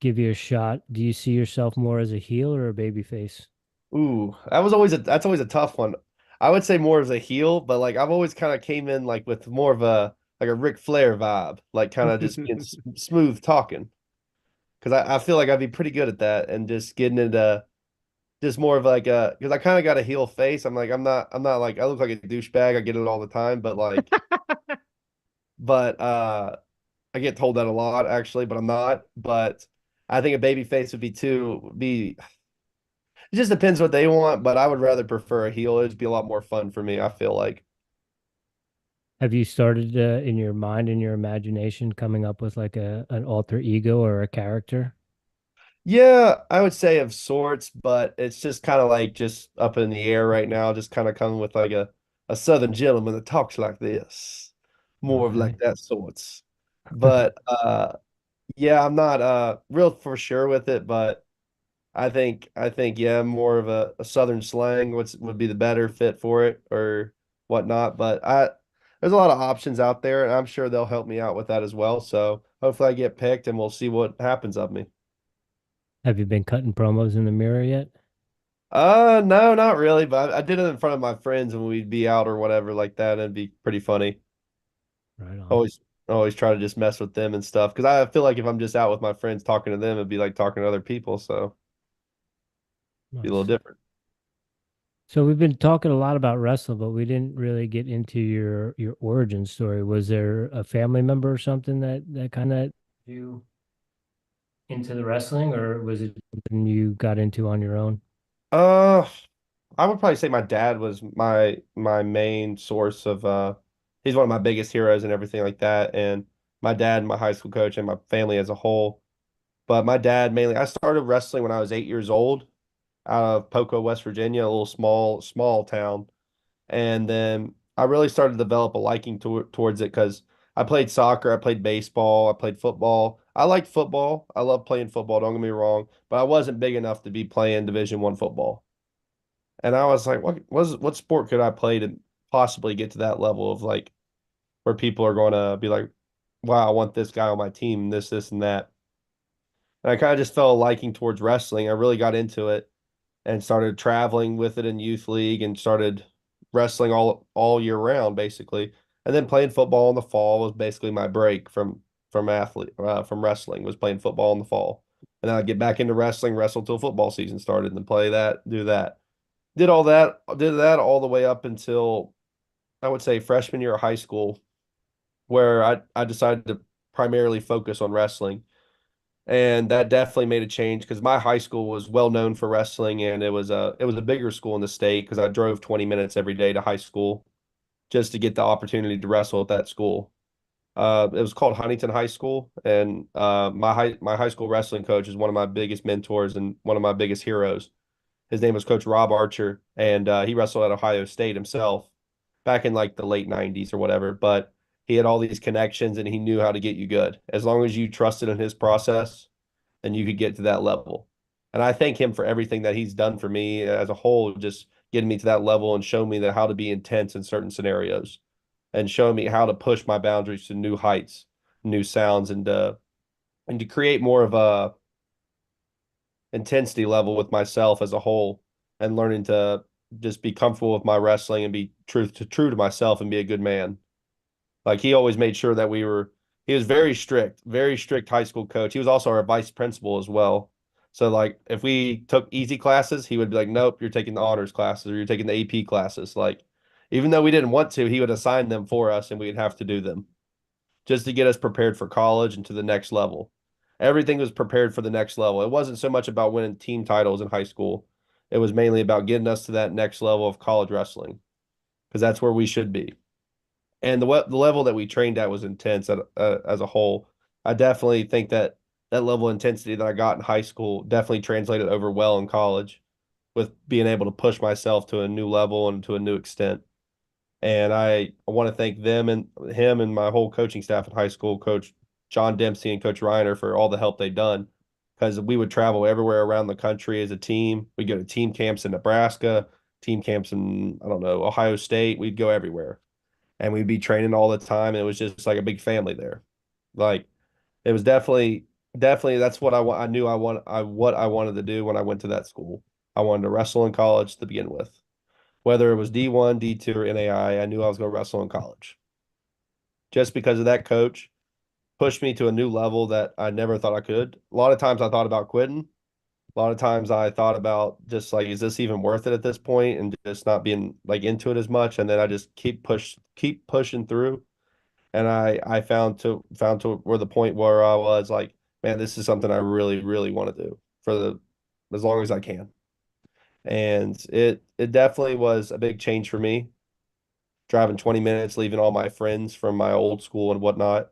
give you a shot, do you see yourself more as a heel or a baby face? Ooh, that's always a tough one. I would say more as a heel, but like I've always kind of came in like with more of a like a Ric Flair vibe, like kind of just being smooth talking. Because I feel like I'd be pretty good at that and just getting into just more of like a because I kind of got a heel face. I'm not like I look like a douchebag. I get it all the time, but I get told that a lot actually, but I'm not. But I think a baby face would be it just depends what they want, but I would rather prefer a heel. It'd be a lot more fun for me, I feel like. Have you started in your mind, in your imagination, coming up with like a an alter ego or a character? Yeah, I would say of sorts, but it's just kind of like just up in the air right now, just kind of coming with like a Southern gentleman that talks like this. More of like Okay. that sorts. But yeah, I'm not real for sure with it, but I think yeah, more of a Southern slang would be the better fit for it or whatnot. But there's a lot of options out there, and I'm sure they'll help me out with that as well. So hopefully I get picked, and we'll see what happens of me. Have you been cutting promos in the mirror yet? No, not really, but I did it in front of my friends when we'd be out or whatever like that, and it'd be pretty funny. Right on. Always try to just mess with them and stuff because I feel like if I'm just out with my friends talking to them, it'd be like talking to other people, so be a little Nice. different. So we've been talking a lot about wrestling, but we didn't really get into your origin story. Was there a family member or something that kind of you into the wrestling, or was it something you got into on your own? Uh, I would probably say my dad was my main source of he's one of my biggest heroes and everything like that. And my dad, my high school coach, and my family as a whole. But my dad mainly, I started wrestling when I was 8 years old out of Poco, West Virginia, a little small town. And then I really started to develop a liking towards it because I played soccer, I played baseball, I played football. I liked football. I love playing football, don't get me wrong, but I wasn't big enough to be playing Division 1 football. And I was like, what sport could I play to possibly get to that level of like where people are going to be like, wow, I want this guy on my team, this, and that. And I kind of just felt a liking towards wrestling. I really got into it and started traveling with it in youth league and started wrestling all year round basically. And then playing football in the fall was basically my break from wrestling was playing football in the fall. And then I'd get back into wrestling, wrestle till football season started, and then play that, do that. Did that all the way up until I would say freshman year of high school, where I decided to primarily focus on wrestling. And that definitely made a change because my high school was well known for wrestling, and it was a bigger school in the state because I drove 20 minutes every day to high school just to get the opportunity to wrestle at that school. It was called Huntington High School, and my high school wrestling coach is one of my biggest mentors and one of my biggest heroes. His name was Coach Rob Archer, and he wrestled at Ohio State himself back in like the late 90s or whatever. But he had all these connections and he knew how to get you good. As long as you trusted in his process, then you could get to that level. And I thank him for everything that he's done for me as a whole, just getting me to that level and showing me that how to be intense in certain scenarios and showing me how to push my boundaries to new heights, new sounds, and to create more of a intensity level with myself as a whole and learning to just be comfortable with my wrestling and be true to myself and be a good man. Like he always made sure that he was very strict high school coach. He was also our vice principal as well. So like if we took easy classes, he would be like, nope, you're taking the honors classes or you're taking the AP classes. Like even though we didn't want to, he would assign them for us and we'd have to do them just to get us prepared for college and to the next level. Everything was prepared for the next level. It wasn't so much about winning team titles in high school. It was mainly about getting us to that next level of college wrestling because that's where we should be. And the level that we trained at was intense as a whole. I definitely think that that level of intensity that I got in high school definitely translated over well in college with being able to push myself to a new level and to a new extent. And I want to thank them and him and my whole coaching staff at high school, Coach John Dempsey and Coach Reiner for all the help they've done. Because we would travel everywhere around the country as a team. We'd go to team camps in Nebraska, team camps in, I don't know, Ohio State. We'd go everywhere. And we'd be training all the time. And it was just like a big family there. Like it was definitely that's what I want. I knew what I wanted to do when I went to that school. I wanted to wrestle in college to begin with. Whether it was D1, D2, or NAI, I knew I was going to wrestle in college. Just because of that coach pushed me to a new level that I never thought I could. A lot of times I thought about quitting. A lot of times I thought about just like, is this even worth it at this point? And just not being like into it as much. And then I just keep pushing through. And I found to where the point where I was like, man, this is something I really, really want to do for the as long as I can. And it definitely was a big change for me driving 20 minutes, leaving all my friends from my old school and whatnot,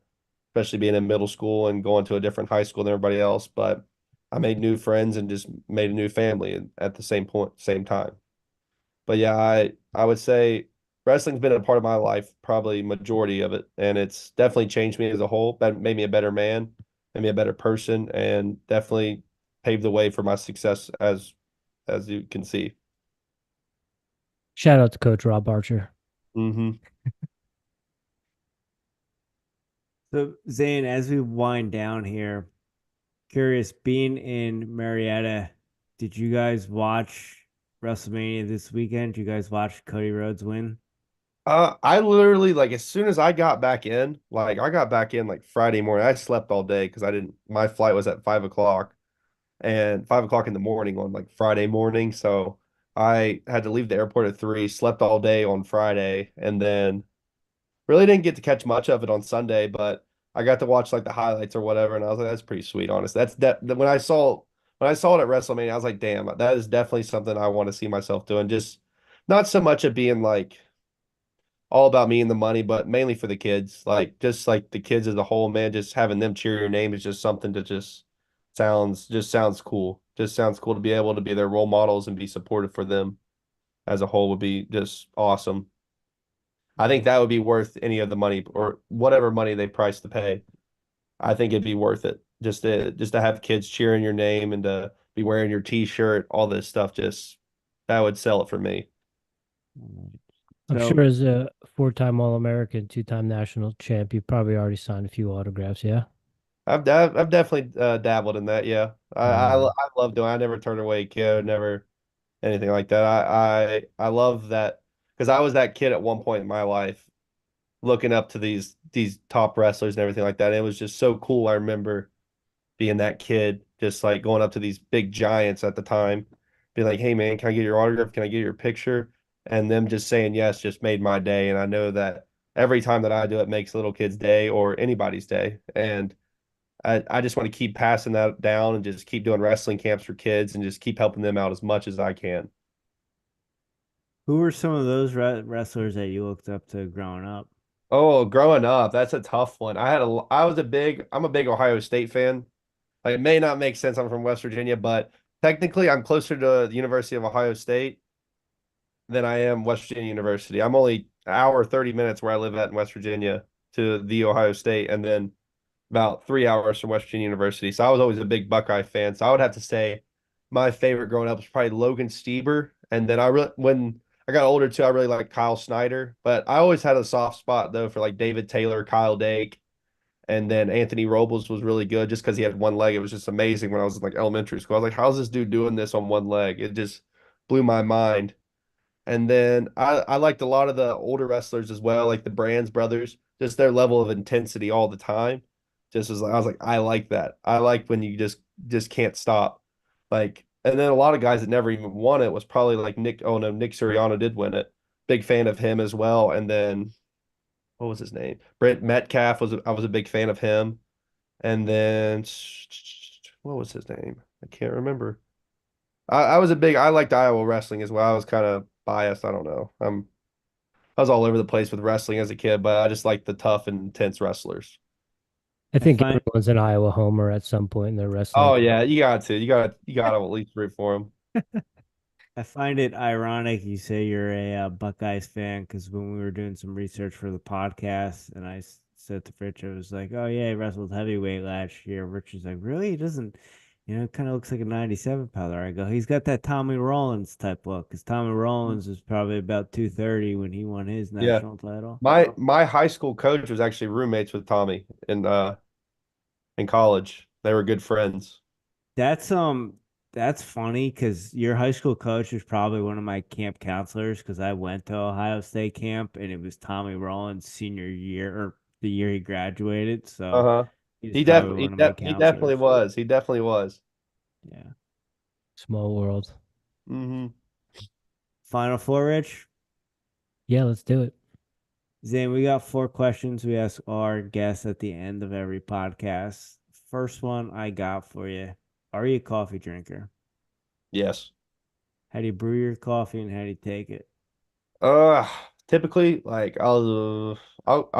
especially being in middle school and going to a different high school than everybody else. But I made new friends and just made a new family at the same time. But yeah, I would say wrestling's been a part of my life, probably majority of it, and it's definitely changed me as a whole. That made me a better man, made me a better person, and definitely paved the way for my success as you can see. Shout out to Coach Rob Archer. Hmm. So, Zane, as we wind down here, curious, being in Marietta, did you guys watch WrestleMania this weekend? Did you guys watch Cody Rhodes win? I literally like as soon as I got back in, like I got back in like Friday morning. I slept all day because I didn't. My flight was at 5 o'clock and 5 o'clock in the morning on like Friday morning. So I had to leave the airport at 3, slept all day on Friday, and then really didn't get to catch much of it on Sunday, but I got to watch like the highlights or whatever, and I was like, that's pretty sweet, honest. When I saw it at WrestleMania, I was like, damn, that is definitely something I want to see myself doing. Just not so much of being like all about me and the money, but mainly for the kids. Like just like the kids as a whole, man, just having them cheer your name is just something that just sounds cool. Just sounds cool to be able to be their role models and be supportive for them as a whole would be just awesome. I think that would be worth any of the money or whatever money they price to pay. I think it'd be worth it just to have kids cheering your name and to be wearing your t-shirt, all this stuff. Just that would sell it for me. I'm So sure as a four-time All-American, two-time national champ, you probably already signed a few autographs, yeah? I've definitely dabbled in that. Yeah, Mm. I love doing. I never turned away a kid, never anything like that. I love that because I was that kid at one point in my life, looking up to these top wrestlers and everything like that. It was just so cool. I remember being that kid, just like going up to these big giants at the time, being like, "Hey man, can I get your autograph? Can I get your picture?" And them just saying yes just made my day. And I know that every time that I do it makes little kids' day or anybody's day. And I just want to keep passing that down and just keep doing wrestling camps for kids and just keep helping them out as much as I can. who were some of those wrestlers that you looked up to growing up? Oh, growing up, that's a tough one. I'm a big Ohio State fan. Like, it may not make sense. I'm from West Virginia, but technically I'm closer to the University of Ohio State than I am West Virginia University. I'm only an hour, 30 minutes where I live at in West Virginia to the Ohio State, and then about 3 hours from West Virginia University. So I was always a big Buckeye fan. So I would have to say my favorite growing up was probably Logan Stieber. And then when I got older too, I really liked Kyle Snyder. But I always had a soft spot though for like David Taylor, Kyle Dake, and then Anthony Robles was really good just because he had one leg. It was just amazing when I was in like elementary school. I was like, how's this dude doing this on one leg? It just blew my mind. And then I liked a lot of the older wrestlers as well, like the Brands brothers, just their level of intensity all the time. Just was like I was like, I like that. I like when you just can't stop. Like, and then a lot of guys that never even won it was probably like Nick. Oh no, Nick Suriano did win it. Big fan of him as well. And then what was his name? Brent Metcalf I was a big fan of him. And then what was his name? I can't remember. I liked Iowa wrestling as well. I was kind of biased. I don't know. I was all over the place with wrestling as a kid, but I just like the tough and intense wrestlers. I I think find everyone's an Iowa homer at some point in their wrestling. Oh yeah, you got to at least root for them. I find it ironic you say you're a Buckeyes fan because when we were doing some research for the podcast, and said to Rich, I was like, "Oh yeah, he wrestled heavyweight last year." Rich was like, "Really? He doesn't, kind of looks like a 97 pounder." I go, "He's got that Tommy Rollins type look because Tommy Rollins was probably about 230 when he won his Yeah, national title." my high school coach was actually roommates with Tommy in college. They were good friends. That's that's funny because your high school coach was probably one of my camp counselors because I went to Ohio State camp and it was Tommy Rollins' senior year or the year he graduated. So Uh-huh. he was probably one of my He definitely counselors. was. He definitely was. Yeah. Small world. Hmm. Final four, Rich. Yeah, let's do it. Zane, we got 4 questions we ask our guests at the end of every podcast. First one I got for you. Are you a coffee drinker? Yes. How do you brew your coffee and how do you take it? Uh, Typically, like I'll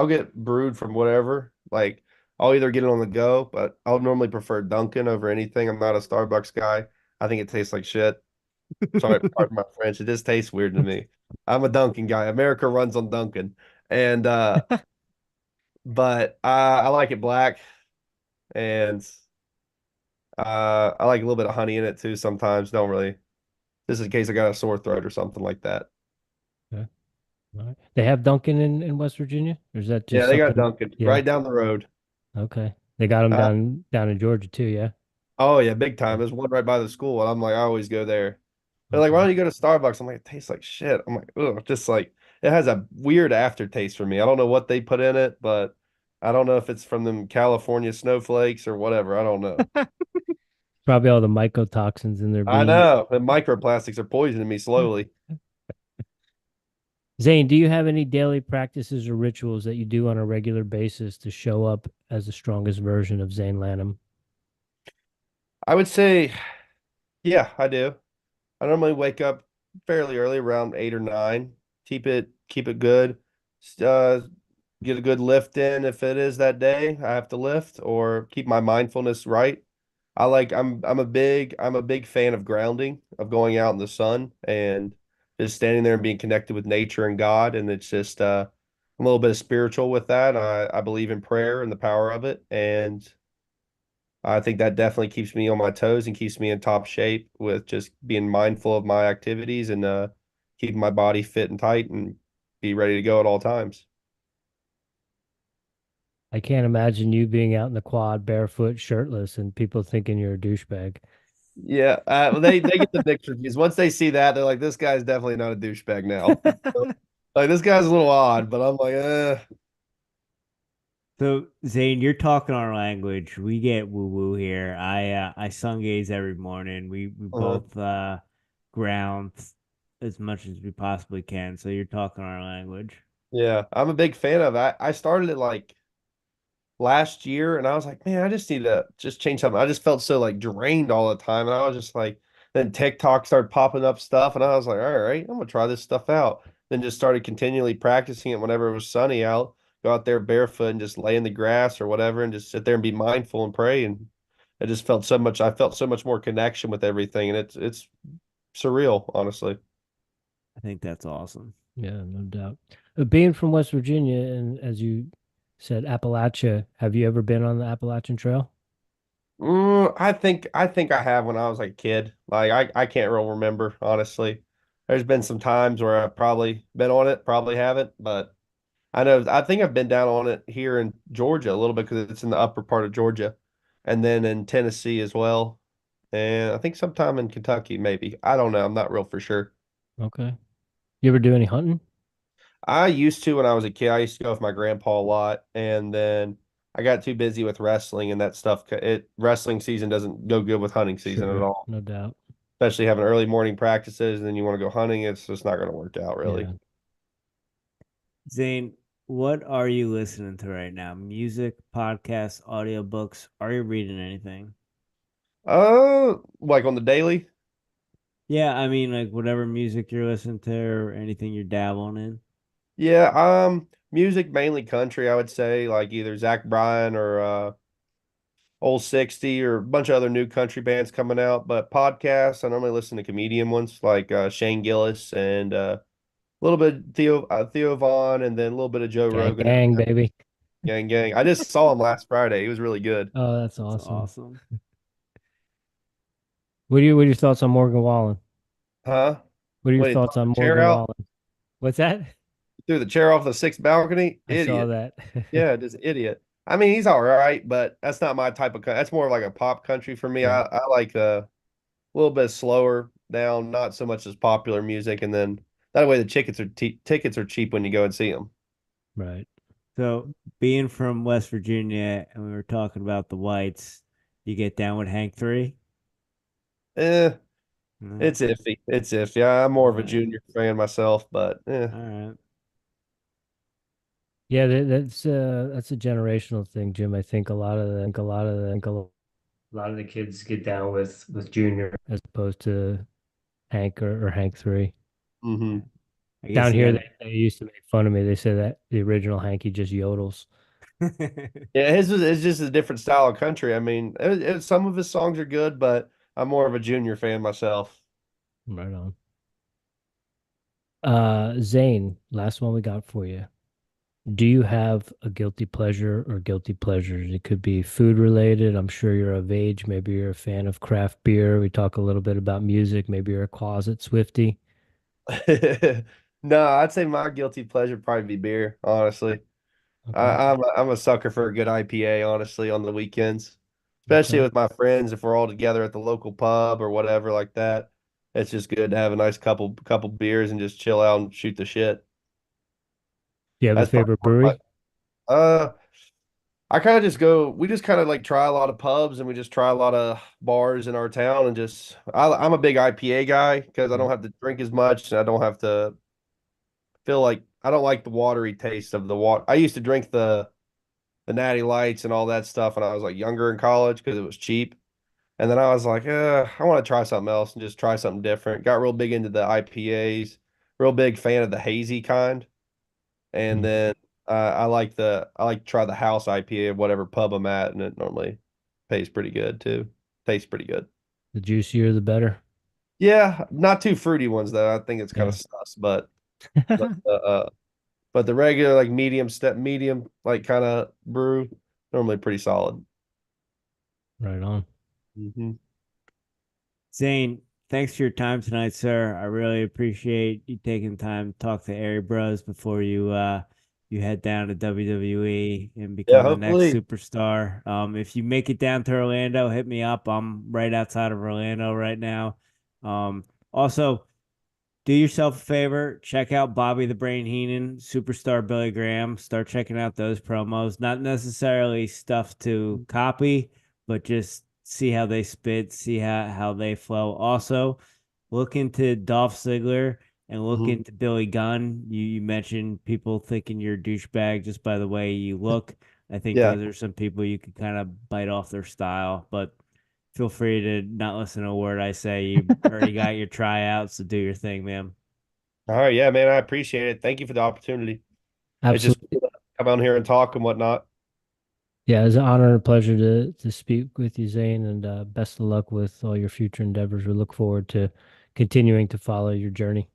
get brewed from whatever. Like I'll either get it on the go, but I'll normally prefer Dunkin' over anything. I'm not a Starbucks guy. I think it tastes like shit. Sorry, pardon my French. It just tastes weird to me. I'm a Dunkin' guy. America runs on Dunkin'. And but I like it black and I like a little bit of honey in it too sometimes. Don't really. Just in case I got a sore throat or something like that. Okay. All right. They have Duncan in West Virginia, or is that Yeah, just they got something? Dunkin' Yeah. right down the road. Okay. They got them Uh, down in Georgia too. Yeah. Oh yeah, big time. There's one right by the school, and I'm like, I always go there. They're like, why Okay. don't you go to Starbucks? I'm like, it tastes like shit. I'm like, ugh, just like it has a weird aftertaste for me. I don't know what they put in it, but I don't know if it's from them California snowflakes or whatever. I don't know. Probably all the mycotoxins in their I beans. know. The microplastics are poisoning me slowly. Zane, do you have any daily practices or rituals that you do on a regular basis to show up as the strongest version of Zayn Lanham? I would say, yeah, I do. I normally wake up fairly early, around 8 or 9. Keep it good. Uh, get a good lift in if it is that day I have to lift, or keep my mindfulness right. I'm a big fan of grounding, of going out in the sun and just standing there and being connected with nature and God. And it's just I'm a little bit of spiritual with that. I believe in prayer and the power of it. And I think that definitely keeps me on my toes and keeps me in top shape with just being mindful of my activities and keeping my body fit and tight and be ready to go at all times. I can't imagine you being out in the quad barefoot, shirtless, and people thinking you're a douchebag. Yeah, they get the mixed reviews. Once they see that, they're like, "This guy's definitely not a douchebag now." Like this guy's a little odd, but I'm like, So Zane, you're talking our language. We get woo woo here. I sun gaze every morning. We uh both ground as much as we possibly can. So you're talking our language. Yeah, I'm a big fan of it. I started it like last year and I was like, man, I just need to just change something. I just felt so like drained all the time. And I was just like, then TikTok started popping up stuff and I was like, all right, I'm gonna try this stuff out. Then just started continually practicing it whenever it was sunny out, go out there barefoot and just lay in the grass or whatever and just sit there and be mindful and pray. And I felt so much more connection with everything. And it's surreal, honestly. I think that's awesome. Yeah, no doubt. Being from West Virginia and as you said, Appalachia, have you ever been on the Appalachian Trail? I think I have when I was like a kid. Like I can't real remember, honestly. There's been some times where I've probably been on it, probably haven't, but I think I've been down on it here in Georgia a little bit because it's in the upper part of Georgia, and then in Tennessee as well, and I think sometime in Kentucky maybe. I don't know. I'm not real for sure. Okay. You ever do any hunting? I used to when I was a kid. I used to go with my grandpa a lot, and then I got too busy with wrestling and that stuff. Wrestling season doesn't go good with hunting season at Sure, all. no doubt. Especially having early morning practices and then you want to go hunting, it's just not going to work out really. Yeah. Zane, what are you listening to right now? Music, podcasts, audiobooks? Are you reading anything? Like on the daily? Yeah, I mean, like whatever music you're listening to or anything you're dabbling in. Yeah, music mainly country, I would say, like either Zach Bryan or Old 60 or a bunch of other new country bands coming out. But podcasts, I normally listen to comedian ones like Shane Gillis and a little bit Theo Vaughn and then a little bit of Joe Gang, Rogan. gang, baby. Gang gang. I just saw him last Friday. He was really good. Oh, that's That's awesome. awesome. What are your thoughts on Morgan Wallen? Huh? What are your When he threw thoughts on the chair Morgan out, Wallen? What's that? threw the chair off the sixth balcony. I saw Idiot. that. Yeah, just idiot. I mean, he's all right, but that's not my type of that's more like a pop country for me. I, Right, I like a little bit slower down, not so much as popular music, and then that way the tickets are cheap when you go and see them. right. So, being from West Virginia, and we were talking about the whites, you get down with Hank 3? Eh, No? it's iffy. It's iffy. Yeah, I'm more All of a right. junior fan myself, but All right. Yeah, that's a generational thing, Jim. I think a lot of the kids get down with Junior as opposed to Hank or Hank 3. hmm I guess Down you here, got they used to make fun of me. They said that the original Hanky just yodels. to. Yeah, it's just a different style of country. I mean, some of his songs are good, but I'm more of a junior fan myself. Right on. Zane, last one we got for you. Do you have a guilty pleasure or guilty pleasures? It could be food related. I'm sure you're of age. Maybe you're a fan of craft beer. We talk a little bit about music. Maybe you're a closet Swifty. No, I'd say my guilty pleasure would probably be beer, honestly. Okay. I'm a sucker for a good IPA, honestly, on the weekends, especially Okay. with my friends. If we're all together at the local pub or whatever like that, it's just good to have a nice couple beers and just chill out and shoot the shit. Do you have a That's probably favorite one of brewery? my, I kind of just go, we just kind of like try a lot of pubs and we just try a lot of bars in our town and just, I'm a big IPA guy because I don't have to drink as much and I don't have to feel like, I don't like the watery taste of the water. I used to drink the Natty Lights and all that stuff when I was like younger in college because it was cheap. And then I was like, I want to try something else and just try something different. Got real big into the IPAs, real big fan of the hazy kind. And Mm. then I like to try the house IPA of whatever pub I'm at, and it normally pays pretty good too. Tastes pretty good. The juicier, the better. Yeah, not too fruity ones though. I think it's kind Yeah. of sus, but but the regular like medium like kind of brew normally pretty solid. Right on. Hmm. Zane, thanks for your time tonight, sir. I really appreciate you taking time to talk to Airey Bros before you head down to WWE and Yeah, become the next hopefully. superstar. If you make it down to Orlando, hit me up. I'm right outside of Orlando right now. Also, do yourself a favor, check out Bobby the Brain Heenan, Superstar Billy Graham. Start checking out those promos. Not necessarily stuff to copy, but just see how they spit, see how they flow. Also, look into Dolph Ziggler and look Mhm. into Billy Gunn. You mentioned people thinking you're a douchebag just by the way you look. I think Yeah. those are some people you could kind of bite off their style, but feel free to not listen to a word I say. You already got your tryouts, so do your thing, man. All right. Yeah, man. I appreciate it. Thank you for the opportunity. It's just Absolutely. cool to come on here and talk and whatnot. Yeah, it's an honor and a pleasure to speak with you, Zane, and best of luck with all your future endeavors. We look forward to continuing to follow your journey.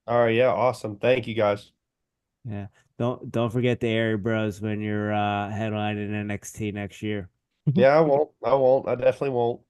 All right. Yeah. Awesome. Thank you guys. Yeah. Don't forget the Airey Bros when you're headlining NXT next year. Yeah, I won't. I won't. I definitely won't.